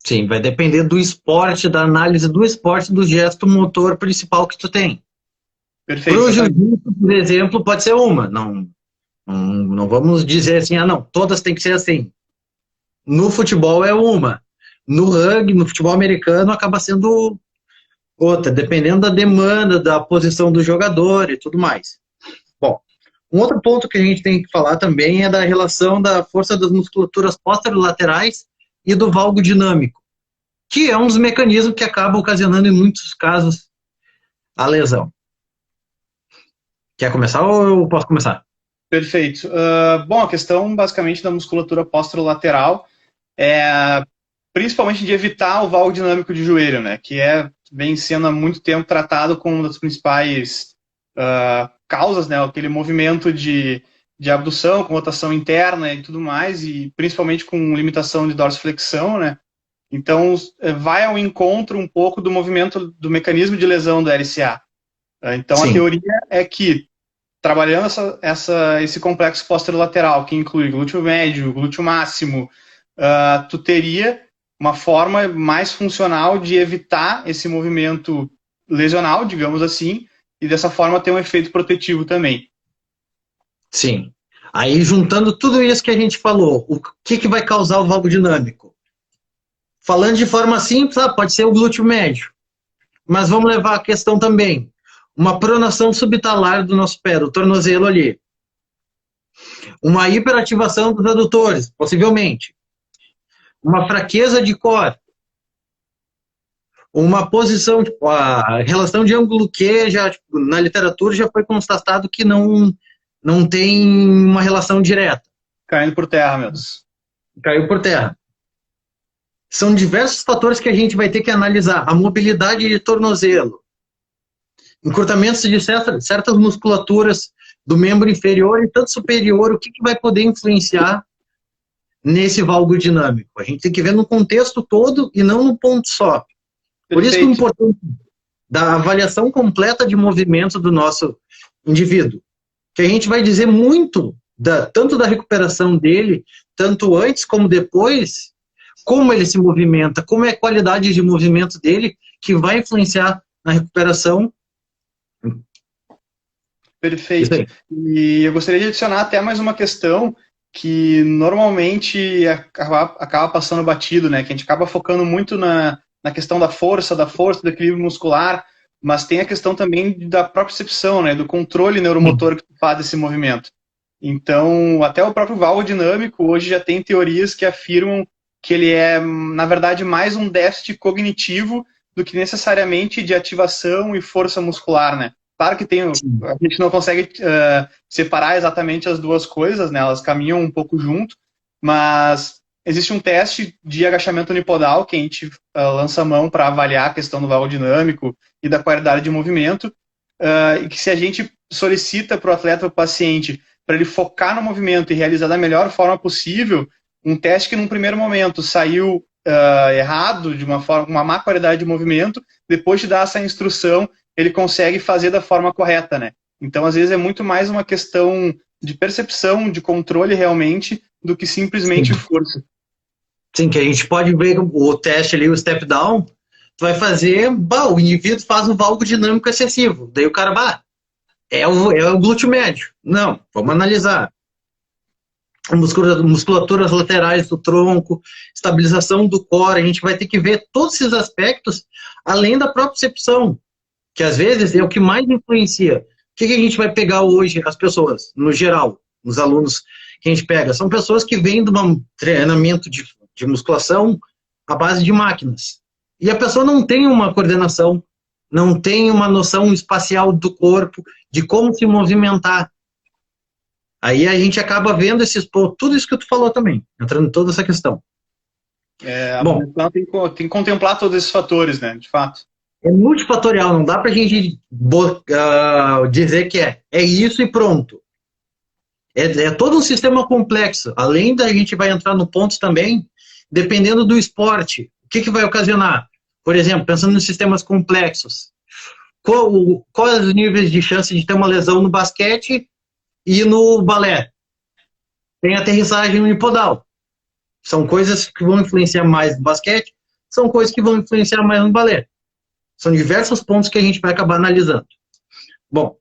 Sim, vai depender do esporte, da análise do esporte, do gesto motor principal que tu tem. Perfeito. Para o jiu-jitsu, por exemplo, pode ser uma. Não vamos dizer assim, não, todas têm que ser assim. No futebol é uma. No rugby, no futebol americano, acaba sendo outra, dependendo da demanda, da posição do jogador e tudo mais. Bom, um outro ponto que a gente tem que falar também é da relação da força das musculaturas posterolaterais e do valgo dinâmico, que é um dos mecanismos que acaba ocasionando, em muitos casos, a lesão. Quer começar ou eu posso começar? Perfeito. Bom, a questão, basicamente, da musculatura posterolateral é principalmente de evitar o valgo dinâmico de joelho, né, que vem sendo há muito tempo tratado como uma das principais causas, né, aquele movimento de abdução, com rotação interna e tudo mais, e principalmente com limitação de dorsiflexão, né. Então, vai ao encontro um pouco do movimento, do mecanismo de lesão do LCA. Então, sim, a teoria é que, trabalhando esse complexo posterolateral, que inclui glúteo médio, glúteo máximo, tu teria uma forma mais funcional de evitar esse movimento lesional, digamos assim, e dessa forma ter um efeito protetivo também. Sim. Aí, juntando tudo isso que a gente falou, o que vai causar o valgo dinâmico? Falando de forma simples, pode ser o glúteo médio. Mas vamos levar a questão também. Uma pronação subtalar do nosso pé, do tornozelo ali. Uma hiperativação dos adutores, possivelmente. Uma fraqueza de core. Uma posição, a relação de ângulo Q, já, na literatura já foi constatado que não tem uma relação direta. Caindo por terra, meu Deus. Caiu por terra. São diversos fatores que a gente vai ter que analisar. A mobilidade de tornozelo, encurtamentos de certas musculaturas do membro inferior e tanto superior, o que vai poder influenciar nesse valgo dinâmico. A gente tem que ver no contexto todo e não no ponto só. Por isso que é Perfeito. importante da avaliação completa de movimento do nosso indivíduo, que a gente vai dizer muito tanto da recuperação dele, tanto antes como depois, como ele se movimenta, como é a qualidade de movimento dele, que vai influenciar na recuperação. Perfeito. E eu gostaria de adicionar até mais uma questão que normalmente acaba passando batido, né? Que a gente acaba focando muito na questão da força, do equilíbrio muscular, mas tem a questão também da propriocepção, né? Do controle neuromotor que faz esse movimento. Então, até o próprio valgo dinâmico hoje já tem teorias que afirmam que ele é, na verdade, mais um déficit cognitivo do que necessariamente de ativação e força muscular, né? Claro que a gente não consegue separar exatamente as duas coisas, né? Elas caminham um pouco junto, mas existe um teste de agachamento unipodal que a gente lança a mão para avaliar a questão do valgo dinâmico e da qualidade de movimento, e que se a gente solicita para o atleta, para o paciente, para ele focar no movimento e realizar da melhor forma possível, um teste que num primeiro momento saiu errado, de uma má qualidade de movimento, depois de dar essa instrução, ele consegue fazer da forma correta, né? Então, às vezes, é muito mais uma questão de percepção, de controle realmente, do que simplesmente força. Sim, que a gente pode ver o teste ali, o step down, tu vai fazer, o indivíduo faz um valgo dinâmico excessivo. Daí o cara, é o glúteo médio. Não, vamos analisar. Musculaturas laterais do tronco, estabilização do core, a gente vai ter que ver todos esses aspectos, além da propriocepção, que às vezes é o que mais influencia. O que a gente vai pegar hoje, as pessoas, no geral, os alunos que a gente pega, são pessoas que vêm de um treinamento de musculação à base de máquinas. E a pessoa não tem uma coordenação, não tem uma noção espacial do corpo, de como se movimentar. Aí a gente acaba vendo tudo isso que tu falou também, entrando em toda essa questão. Bom, tem que contemplar todos esses fatores, né, de fato. É multifatorial, não dá pra gente dizer que é isso e pronto. É todo um sistema complexo. Além da gente vai entrar no ponto também, dependendo do esporte, o que vai ocasionar? Por exemplo, pensando em sistemas complexos, quais os níveis de chance de ter uma lesão no basquete e no balé? Tem aterrissagem unipodal. São coisas que vão influenciar mais no basquete, são coisas que vão influenciar mais no balé. São diversos pontos que a gente vai acabar analisando. Bom,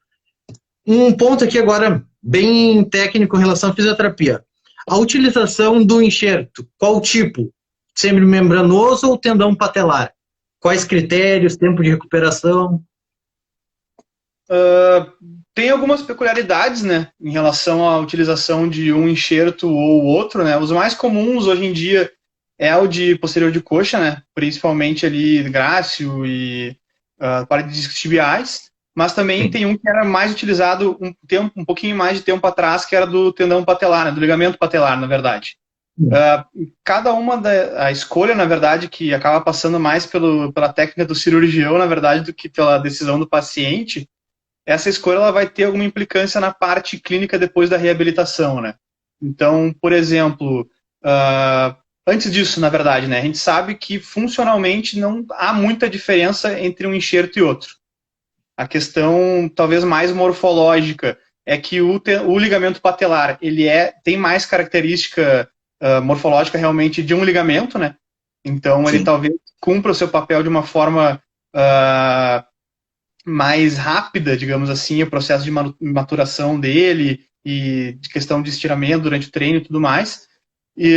um ponto aqui agora bem técnico em relação à fisioterapia. A utilização do enxerto, qual tipo? Semimembranoso ou tendão patelar? Quais critérios, tempo de recuperação? Tem algumas peculiaridades, né, em relação à utilização de um enxerto ou outro, né. Os mais comuns hoje em dia é o de posterior de coxa, né, principalmente ali grácil e parede de discos tibiais, mas também Sim. Tem um que era mais utilizado um pouquinho mais de tempo atrás, que era do tendão patelar, né, do ligamento patelar, na verdade. Cada uma a escolha, na verdade, que acaba passando mais pela técnica do cirurgião, na verdade, do que pela decisão do paciente, essa escolha ela vai ter alguma implicância na parte clínica depois da reabilitação, né? Então, por exemplo, antes disso, na verdade, né, a gente sabe que funcionalmente não há muita diferença entre um enxerto e outro. A questão, talvez mais morfológica, é que o ligamento patelar ele tem mais característica morfológica realmente de um ligamento, né? Então, Sim. Ele talvez cumpra o seu papel de uma forma mais rápida, digamos assim, o processo de maturação dele e de questão de estiramento durante o treino e tudo mais. E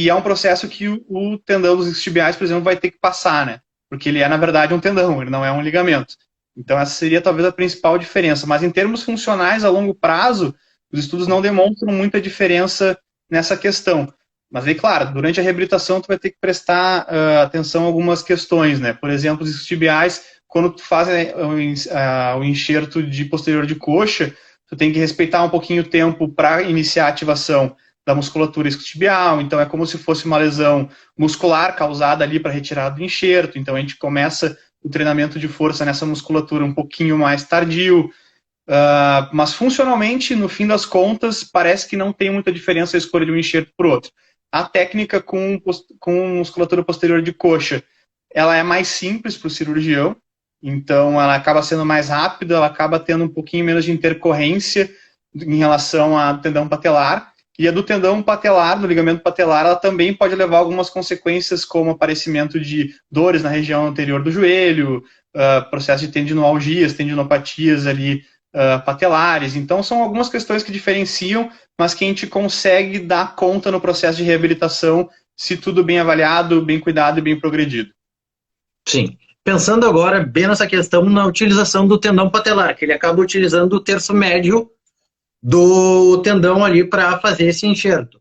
é um processo que o tendão dos isquiotibiais, por exemplo, vai ter que passar, né? Porque ele é, na verdade, um tendão, ele não é um ligamento. Então, essa seria talvez a principal diferença. Mas em termos funcionais, a longo prazo, os estudos não demonstram muita diferença nessa questão. Mas aí, claro, durante a reabilitação, tu vai ter que prestar atenção a algumas questões, né? Por exemplo, os isquiotibiais, quando tu faz o enxerto de posterior de coxa, tu tem que respeitar um pouquinho o tempo para iniciar a ativação da musculatura isquiotibial, então é como se fosse uma lesão muscular causada ali para retirada do enxerto, então a gente começa o treinamento de força nessa musculatura um pouquinho mais tardio, mas funcionalmente, no fim das contas, parece que não tem muita diferença a escolha de um enxerto para o outro. A técnica com musculatura posterior de coxa, ela é mais simples para o cirurgião, então ela acaba sendo mais rápida, ela acaba tendo um pouquinho menos de intercorrência em relação ao tendão patelar, e a do tendão patelar, do ligamento patelar, ela também pode levar a algumas consequências, como aparecimento de dores na região anterior do joelho, processo de tendinoalgias, tendinopatias ali patelares. Então, são algumas questões que diferenciam, mas que a gente consegue dar conta no processo de reabilitação, se tudo bem avaliado, bem cuidado e bem progredido. Sim. Pensando agora bem nessa questão na utilização do tendão patelar, que ele acaba utilizando o terço médio do tendão ali para fazer esse enxerto.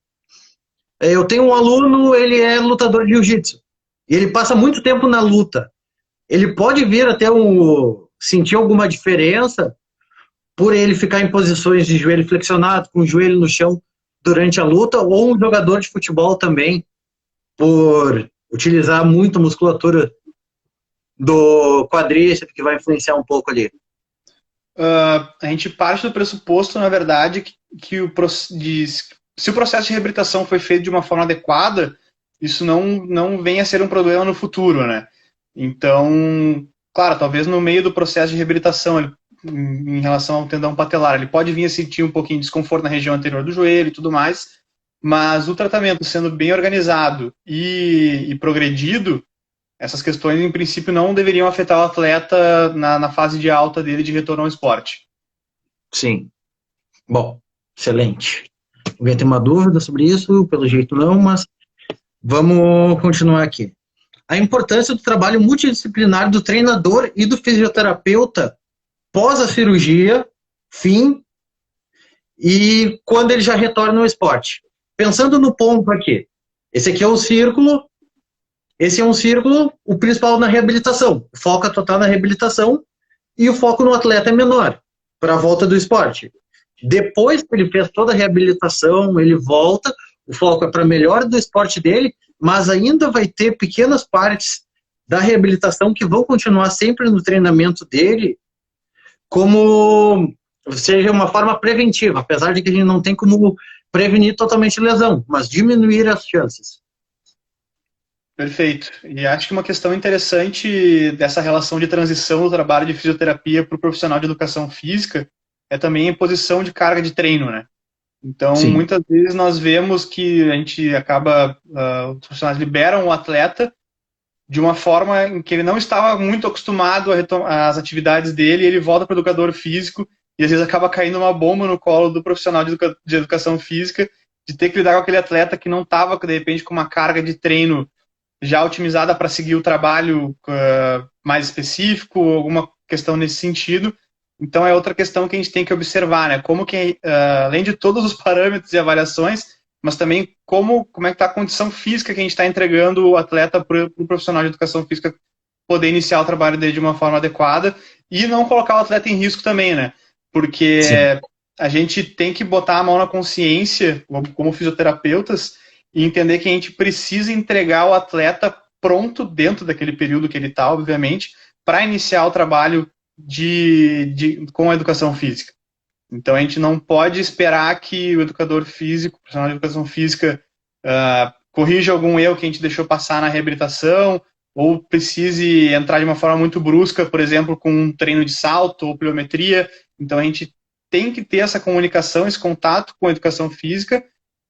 Eu tenho um aluno, ele é lutador de jiu-jitsu, e ele passa muito tempo na luta. Ele pode vir até sentir alguma diferença por ele ficar em posições de joelho flexionado, com o joelho no chão durante a luta, ou um jogador de futebol também, por utilizar muito a musculatura do quadríceps, que vai influenciar um pouco ali. A gente parte do pressuposto, na verdade, que se o processo de reabilitação foi feito de uma forma adequada, isso não venha a ser um problema no futuro, né? Então, claro, talvez no meio do processo de reabilitação, em relação ao tendão patelar, ele pode vir a sentir um pouquinho de desconforto na região anterior do joelho e tudo mais, mas o tratamento sendo bem organizado e progredido, essas questões, em princípio, não deveriam afetar o atleta na fase de alta dele de retorno ao esporte. Sim. Bom, excelente. Alguém tem uma dúvida sobre isso? Pelo jeito não, mas vamos continuar aqui. A importância do trabalho multidisciplinar do treinador e do fisioterapeuta pós a cirurgia, fim, e quando ele já retorna ao esporte. Pensando no ponto aqui, esse aqui é o círculo. Esse é um círculo, o principal na reabilitação. O foco é total na reabilitação e o foco no atleta é menor, para a volta do esporte. Depois que ele fez toda a reabilitação, ele volta, o foco é para a melhora do esporte dele, mas ainda vai ter pequenas partes da reabilitação que vão continuar sempre no treinamento dele, como seja uma forma preventiva, apesar de que a gente não tem como prevenir totalmente lesão, mas diminuir as chances. Perfeito. E acho que uma questão interessante dessa relação de transição do trabalho de fisioterapia para o profissional de educação física é também a imposição de carga de treino, né? Então, Sim. Muitas vezes nós vemos que a gente acaba, os profissionais liberam o atleta de uma forma em que ele não estava muito acostumado às atividades dele, e ele volta para o educador físico e às vezes acaba caindo uma bomba no colo do profissional de educação física, de ter que lidar com aquele atleta que não estava, de repente, com uma carga de treino já otimizada para seguir o trabalho mais específico, alguma questão nesse sentido. Então é outra questão que a gente tem que observar, né? Como que, além de todos os parâmetros e avaliações, mas também como é que está a condição física que a gente está entregando o atleta para o profissional de educação física poder iniciar o trabalho dele de uma forma adequada e não colocar o atleta em risco também, né? Porque a gente tem que botar a mão na consciência, como fisioterapeutas, e entender que a gente precisa entregar o atleta pronto dentro daquele período que ele está, obviamente, para iniciar o trabalho com a educação física. Então a gente não pode esperar que o educador físico, o profissional de educação física, corrija algum erro que a gente deixou passar na reabilitação, ou precise entrar de uma forma muito brusca, por exemplo, com um treino de salto ou pliometria. Então a gente tem que ter essa comunicação, esse contato com a educação física,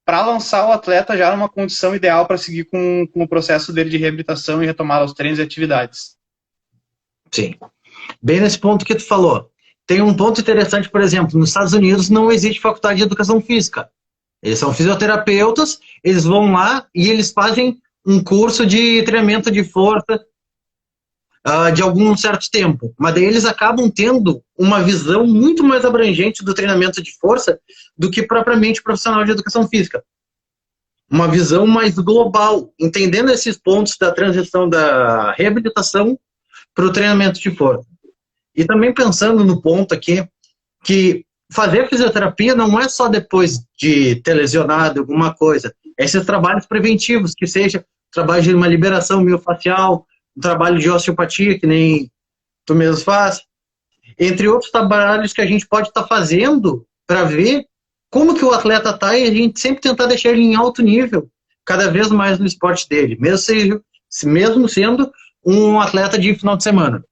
para lançar o atleta já numa condição ideal para seguir com o processo dele de reabilitação e retomar os treinos e atividades. Sim. Bem nesse ponto que tu falou. Tem um ponto interessante, por exemplo, nos Estados Unidos não existe faculdade de educação física. Eles são fisioterapeutas, eles vão lá e eles fazem um curso de treinamento de força de algum certo tempo. Mas daí eles acabam tendo uma visão muito mais abrangente do treinamento de força do que propriamente o profissional de educação física. Uma visão mais global, entendendo esses pontos da transição da reabilitação para o treinamento de força. E também pensando no ponto aqui, que fazer fisioterapia não é só depois de ter lesionado alguma coisa. Esses trabalhos preventivos, que seja trabalho de uma liberação miofacial, um trabalho de osteopatia, que nem tu mesmo faz, entre outros trabalhos que a gente pode estar fazendo para ver como que o atleta está e a gente sempre tentar deixar ele em alto nível cada vez mais no esporte dele, mesmo sendo um atleta de final de semana.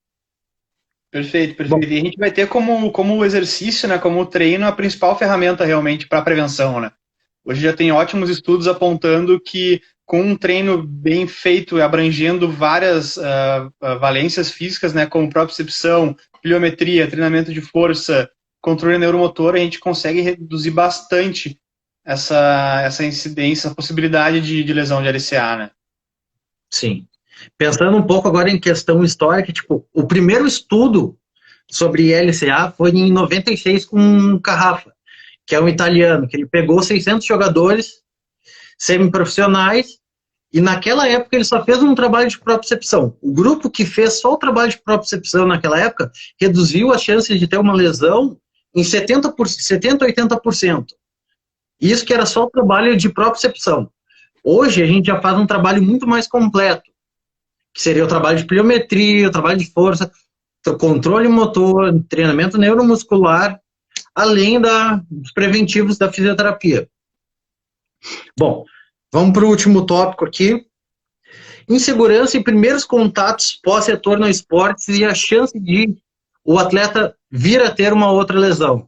Perfeito, Bom, perfeito. E a gente vai ter como o exercício, né, como o treino, a principal ferramenta realmente para a prevenção, né? Hoje já tem ótimos estudos apontando que com um treino bem feito e abrangendo várias valências físicas, né, como propriocepção, pliometria, treinamento de força, controle neuromotor, a gente consegue reduzir bastante essa incidência, essa possibilidade de lesão de LCA, né? sim. Pensando um pouco agora em questão histórica, tipo, o primeiro estudo sobre LCA foi em 96 com Carrafa, que é um italiano, que ele pegou 600 jogadores semiprofissionais e naquela época ele só fez um trabalho de propriocepção. O grupo que fez só o trabalho de propriocepção naquela época reduziu as chances de ter uma lesão em 70, 70 80%. Isso que era só o trabalho de propriocepção. Hoje a gente já faz um trabalho muito mais completo, que seria o trabalho de pliometria, o trabalho de força, controle motor, treinamento neuromuscular, além dos preventivos da fisioterapia. Bom, vamos para o último tópico aqui. Insegurança e primeiros contatos pós-retorno ao esportes e a chance de o atleta vir a ter uma outra lesão.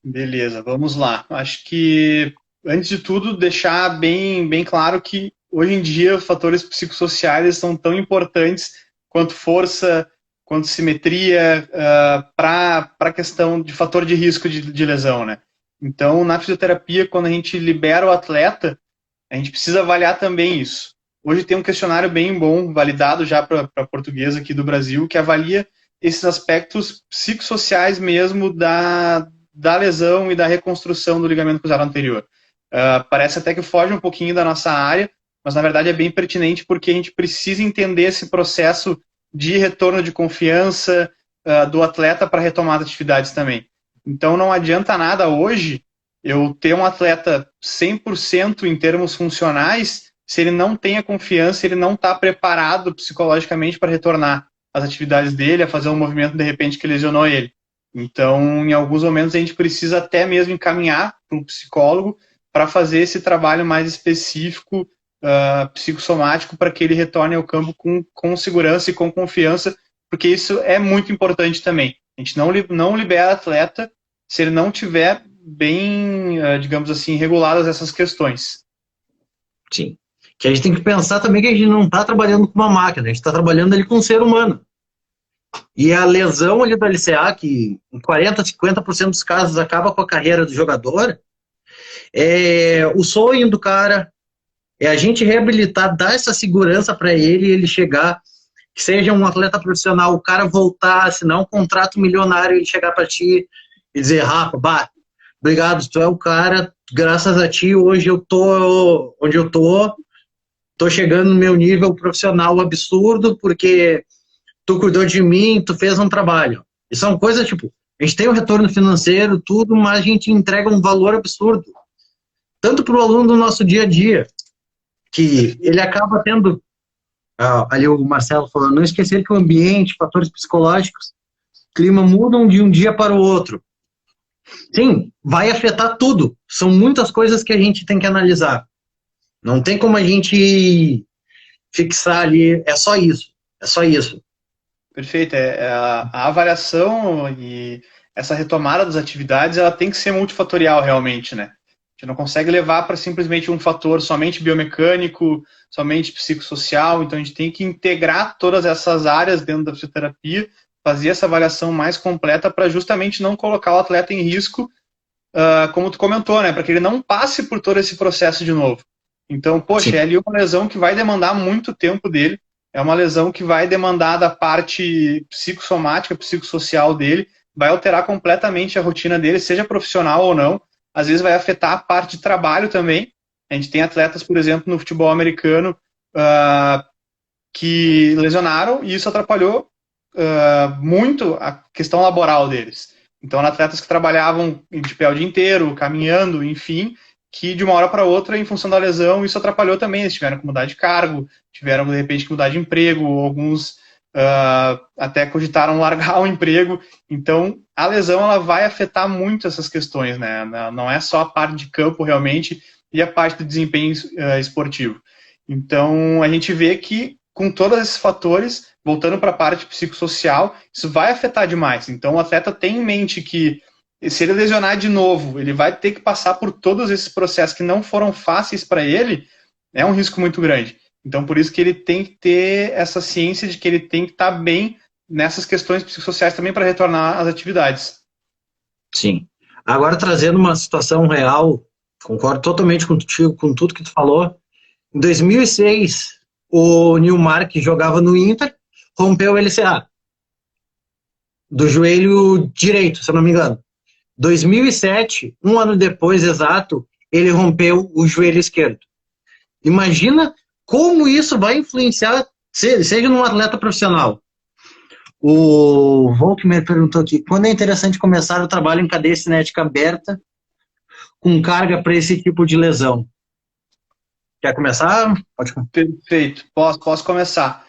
Beleza, vamos lá. Acho que, antes de tudo, deixar bem claro que, hoje em dia, os fatores psicossociais são tão importantes quanto força, quanto simetria, para a questão de fator de risco de lesão, né? Então, na fisioterapia, quando a gente libera o atleta, a gente precisa avaliar também isso. Hoje tem um questionário bem bom, validado já para português aqui do Brasil, que avalia esses aspectos psicossociais mesmo da lesão e da reconstrução do ligamento cruzado anterior. Parece até que foge um pouquinho da nossa área, mas na verdade é bem pertinente porque a gente precisa entender esse processo de retorno de confiança do atleta para retomar as atividades também. Então não adianta nada hoje eu ter um atleta 100% em termos funcionais se ele não tem a confiança, ele não está preparado psicologicamente para retornar às atividades dele, a fazer um movimento de repente que lesionou ele. Então, em alguns momentos, a gente precisa até mesmo encaminhar para um psicólogo para fazer esse trabalho mais específico, psicossomático, para que ele retorne ao campo com segurança e com confiança, porque isso é muito importante também. A gente não libera atleta se ele não tiver bem, digamos assim, reguladas essas questões. Sim. Que a gente tem que pensar também que a gente não está trabalhando com uma máquina, a gente está trabalhando ali com um ser humano. E a lesão ali do LCA, que em 40%, 50% dos casos acaba com a carreira do jogador, o sonho do cara é a gente reabilitar, dar essa segurança para ele chegar, que seja um atleta profissional, o cara voltar, se não um contrato milionário, ele chegar para ti e dizer, Rafa, obrigado, tu é o cara, graças a ti hoje eu tô onde eu tô chegando no meu nível profissional absurdo, porque tu cuidou de mim, tu fez um trabalho. E são coisas, tipo, a gente tem um retorno financeiro, tudo, mas a gente entrega um valor absurdo. Tanto para o aluno do nosso dia a dia, que ele acaba tendo, ali o Marcelo falou, não esquecer que o ambiente, fatores psicológicos, clima mudam de um dia para o outro. Sim, vai afetar tudo. São muitas coisas que a gente tem que analisar. Não tem como a gente fixar ali, é só isso, é só isso. Perfeito. A avaliação e essa retomada das atividades, ela tem que ser multifatorial realmente, né? A gente não consegue levar para simplesmente um fator somente biomecânico, somente psicossocial, então a gente tem que integrar todas essas áreas dentro da fisioterapia, fazer essa avaliação mais completa para justamente não colocar o atleta em risco, como tu comentou, né? Para que ele não passe por todo esse processo de novo. Então, poxa, Sim. é ali uma lesão que vai demandar muito tempo dele, é uma lesão que vai demandar da parte psicossomática, psicossocial dele, vai alterar completamente a rotina dele, seja profissional ou não. Às vezes vai afetar a parte de trabalho também. A gente tem atletas, por exemplo, no futebol americano, que lesionaram e isso atrapalhou muito a questão laboral deles. Então, atletas que trabalhavam de pé o dia inteiro, caminhando, enfim, que de uma hora para outra, em função da lesão, isso atrapalhou também. Eles tiveram que mudar de cargo, tiveram, de repente, que mudar de emprego, alguns até cogitaram largar o emprego. Então, a lesão ela vai afetar muito essas questões, né? Não é só a parte de campo, realmente. e a parte do desempenho esportivo. Então, a gente vê que com todos esses fatores, voltando para a parte psicossocial, isso vai afetar demais. Então, o atleta tem em mente que se ele lesionar de novo, ele vai ter que passar por todos esses processos que não foram fáceis para ele, é um risco muito grande. Então, por isso que ele tem que ter essa ciência de que ele tem que estar bem nessas questões psicossociais também para retornar às atividades. Sim. Agora, trazendo uma situação real, concordo totalmente contigo, com tudo que tu falou. Em 2006, o Nilmar, que jogava no Inter, rompeu o LCA do joelho direito, se eu não me engano. 2007, um ano depois exato, ele rompeu o joelho esquerdo. Imagina como isso vai influenciar, seja num atleta profissional. O Volkmer perguntou aqui, quando é interessante começar o trabalho em cadeia cinética aberta com carga para esse tipo de lesão? Quer começar? Pode começar. Perfeito, posso começar.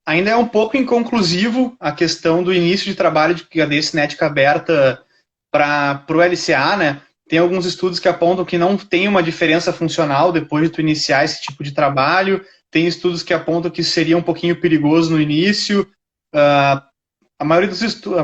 Ainda é um pouco inconclusivo a questão do início de trabalho de cadeia cinética aberta para o LCA, né? Tem alguns estudos que apontam que não tem uma diferença funcional depois de tu iniciar esse tipo de trabalho. Tem estudos que apontam que seria um pouquinho perigoso no início. A maioria dos estudos,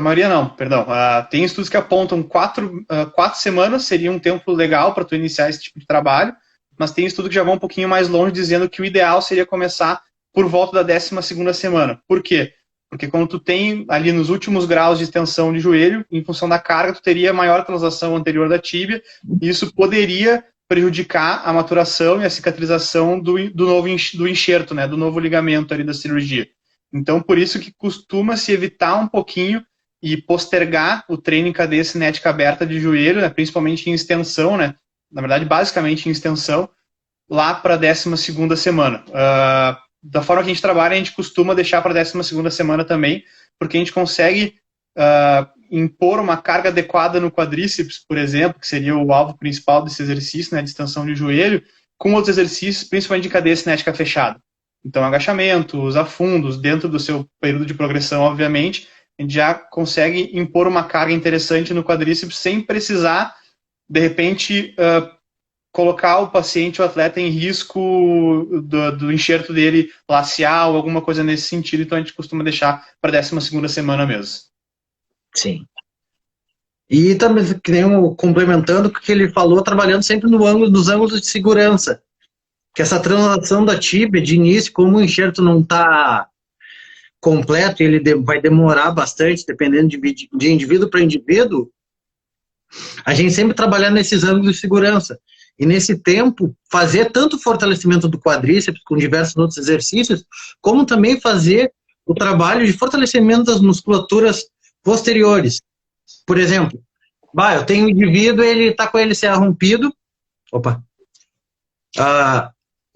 tem estudos que apontam 4 semanas seria um tempo legal para tu iniciar esse tipo de trabalho, mas tem estudos que já vão um pouquinho mais longe, dizendo que o ideal seria começar por volta da 12ª semana. Por quê? Porque quando tu tem ali nos últimos graus de extensão de joelho, em função da carga, tu teria maior translação anterior da tíbia, e isso poderia prejudicar a maturação e a cicatrização do enxerto, né, do novo ligamento ali da cirurgia. Então, por isso que costuma-se evitar um pouquinho e postergar o treino em cadeia cinética aberta de joelho, né, principalmente em extensão, né, na verdade, basicamente em extensão, lá para a 12ª semana. Da forma que a gente trabalha, a gente costuma deixar para a 12ª semana também, porque a gente consegue impor uma carga adequada no quadríceps, por exemplo, que seria o alvo principal desse exercício, né, de extensão de joelho, com outros exercícios, principalmente de cadeia cinética fechada. Então, agachamentos, afundos, dentro do seu período de progressão, obviamente, a gente já consegue impor uma carga interessante no quadríceps sem precisar, de repente, colocar o paciente, o atleta, em risco do enxerto dele lacial, alguma coisa nesse sentido. Então, a gente costuma deixar para a 12ª semana mesmo. Sim. E também, que nem complementando o que ele falou, trabalhando sempre no ângulo dos ângulos de segurança. Que essa translação da tíbia, de início, como o enxerto não está completo, ele vai demorar bastante, dependendo de indivíduo para indivíduo, a gente sempre trabalhar nesses ângulos de segurança. E nesse tempo, fazer tanto o fortalecimento do quadríceps, com diversos outros exercícios, como também fazer o trabalho de fortalecimento das musculaturas posteriores. Por exemplo, eu tenho um indivíduo, ele está com a LCA rompido.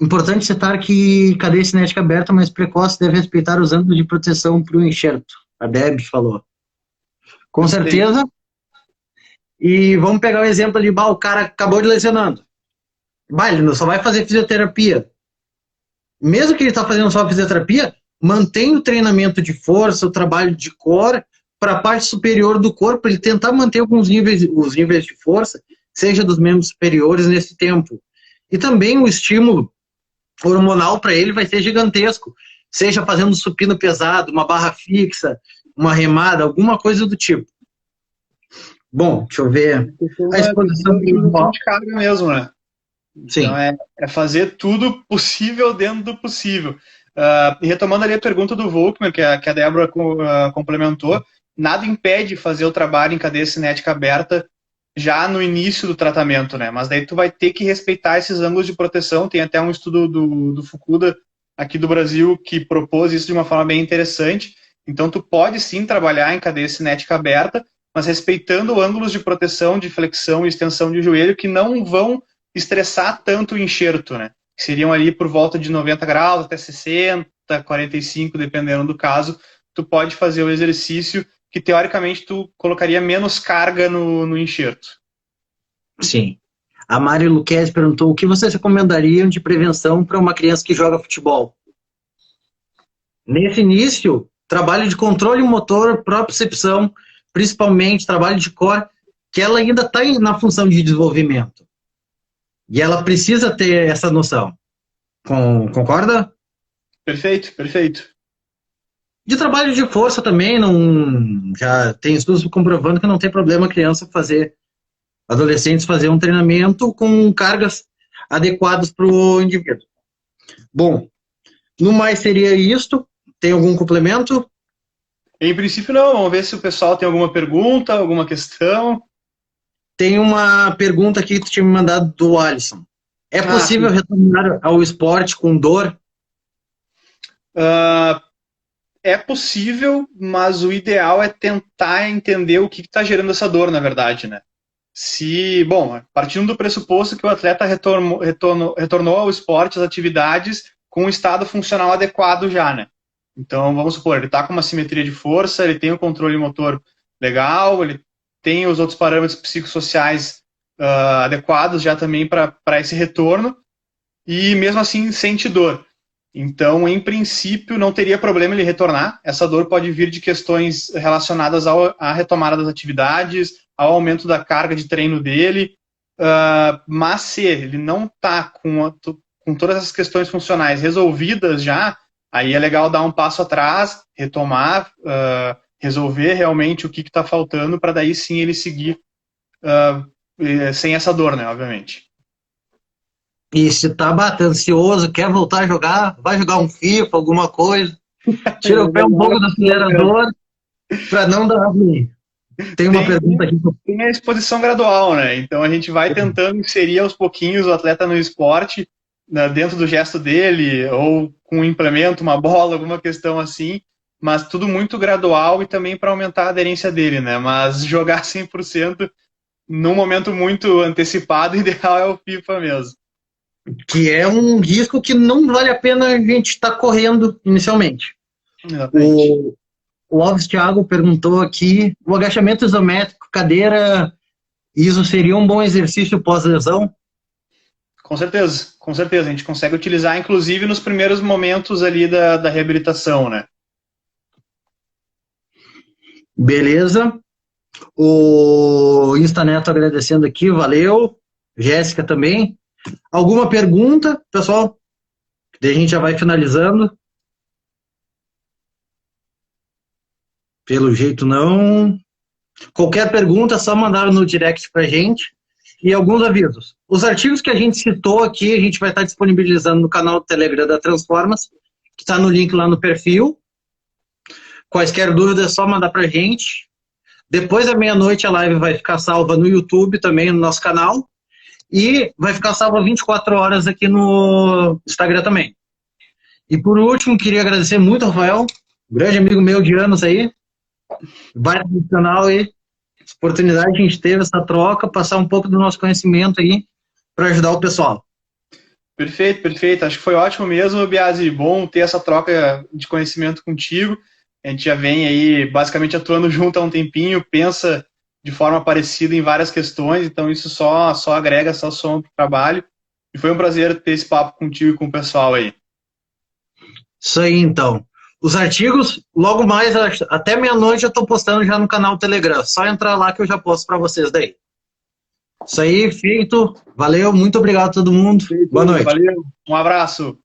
Importante citar que cadeia cinética aberta mais precoce deve respeitar os ângulos de proteção para o enxerto. A Deb falou. Com certeza. E vamos pegar o exemplo ali, o cara acabou de lesionando. Ele só vai fazer fisioterapia. Mesmo que ele está fazendo só fisioterapia, mantém o treinamento de força, o trabalho de core, para a parte superior do corpo, ele tentar manter os níveis de força, seja dos membros superiores nesse tempo. E também o estímulo hormonal para ele vai ser gigantesco, seja fazendo supino pesado, uma barra fixa, uma remada, alguma coisa do tipo. Bom, deixa eu ver. A exposição de carga mesmo, né? Sim. Então é fazer tudo possível dentro do possível. E retomando ali a pergunta do Volkmer, que a Débora complementou, nada impede fazer o trabalho em cadeia cinética aberta já no início do tratamento, né? Mas daí tu vai ter que respeitar esses ângulos de proteção. Tem até um estudo do Fukuda aqui do Brasil que propôs isso de uma forma bem interessante. Então tu pode sim trabalhar em cadeia cinética aberta, mas respeitando ângulos de proteção, de flexão e extensão de joelho que não vão estressar tanto o enxerto, né? Que seriam ali por volta de 90 graus até 60, 45, dependendo do caso. Tu pode fazer o exercício que, teoricamente, tu colocaria menos carga no enxerto. Sim. A Mari Luquez perguntou o que vocês recomendariam de prevenção para uma criança que joga futebol? Nesse início, trabalho de controle motor, propriocepção, principalmente trabalho de core, que ela ainda está na função de desenvolvimento. E ela precisa ter essa noção. Concorda? Perfeito, perfeito. De trabalho de força também, não, já tem estudos comprovando que não tem problema a criança fazer, adolescentes fazer um treinamento com cargas adequadas para o indivíduo. Bom, no mais seria isto. Tem algum complemento? Em princípio, não. Vamos ver se o pessoal tem alguma pergunta, alguma questão. Tem uma pergunta aqui que tu tinha me mandado do Alisson. É possível Sim. retornar ao esporte com dor? É possível, mas o ideal é tentar entender o que está gerando essa dor, na verdade, né? Bom, partindo do pressuposto que o atleta retornou ao esporte, às atividades, com um estado funcional adequado já, né? Então, vamos supor, ele está com uma simetria de força, ele tem o controle motor legal, ele tem os outros parâmetros psicossociais adequados já também para esse retorno, e mesmo assim sente dor. Então, em princípio, não teria problema ele retornar. Essa dor pode vir de questões relacionadas à retomada das atividades, ao aumento da carga de treino dele, mas se ele não está com todas as questões funcionais resolvidas já, aí é legal dar um passo atrás, retomar, resolver realmente o que está faltando, para daí sim ele seguir sem essa dor, né, obviamente. E se tá ansioso, quer voltar a jogar, vai jogar um FIFA, alguma coisa, tira o pé um pouco do acelerador para não dar ruim. Tem uma pergunta aqui. Tem a exposição gradual, né? Então a gente vai tentando inserir aos pouquinhos o atleta no esporte, né, dentro do gesto dele, ou com um implemento, uma bola, alguma questão assim, mas tudo muito gradual e também para aumentar a aderência dele, né? Mas jogar 100% num momento muito antecipado, o ideal é o FIFA mesmo. Que é um risco que não vale a pena a gente estar correndo inicialmente. Exatamente. O Alves Thiago perguntou aqui, o agachamento isométrico, cadeira, isso seria um bom exercício pós-lesão? Com certeza, com certeza. A gente consegue utilizar, inclusive, nos primeiros momentos ali da reabilitação, né? Beleza. O Instaneto agradecendo aqui, valeu. Jéssica também. Alguma pergunta, pessoal? Daí a gente já vai finalizando. Pelo jeito não. Qualquer pergunta é só mandar no direct pra gente. E alguns avisos. Os artigos que a gente citou aqui, a gente vai estar disponibilizando no canal do Telegram da Transformas, que está no link lá no perfil. Quaisquer dúvidas é só mandar pra gente. Depois da meia-noite a live vai ficar salva no YouTube também, no nosso canal. E vai ficar salva 24 horas aqui no Instagram também. E por último, queria agradecer muito ao Rafael, grande amigo meu de anos aí. Baita profissional aí. Oportunidade que a gente teve, essa troca, passar um pouco do nosso conhecimento aí para ajudar o pessoal. Perfeito, perfeito. Acho que foi ótimo mesmo, Biasi. Bom ter essa troca de conhecimento contigo. A gente já vem aí basicamente atuando junto há um tempinho, pensa de forma parecida em várias questões, então isso só agrega, só soma para o trabalho. E foi um prazer ter esse papo contigo e com o pessoal aí. Isso aí, então. Os artigos, logo mais, até meia-noite eu estou postando já no canal do Telegram. Só entrar lá que eu já posto para vocês daí. Isso aí, feito. Valeu, muito obrigado a todo mundo. Boa noite. Valeu, um abraço.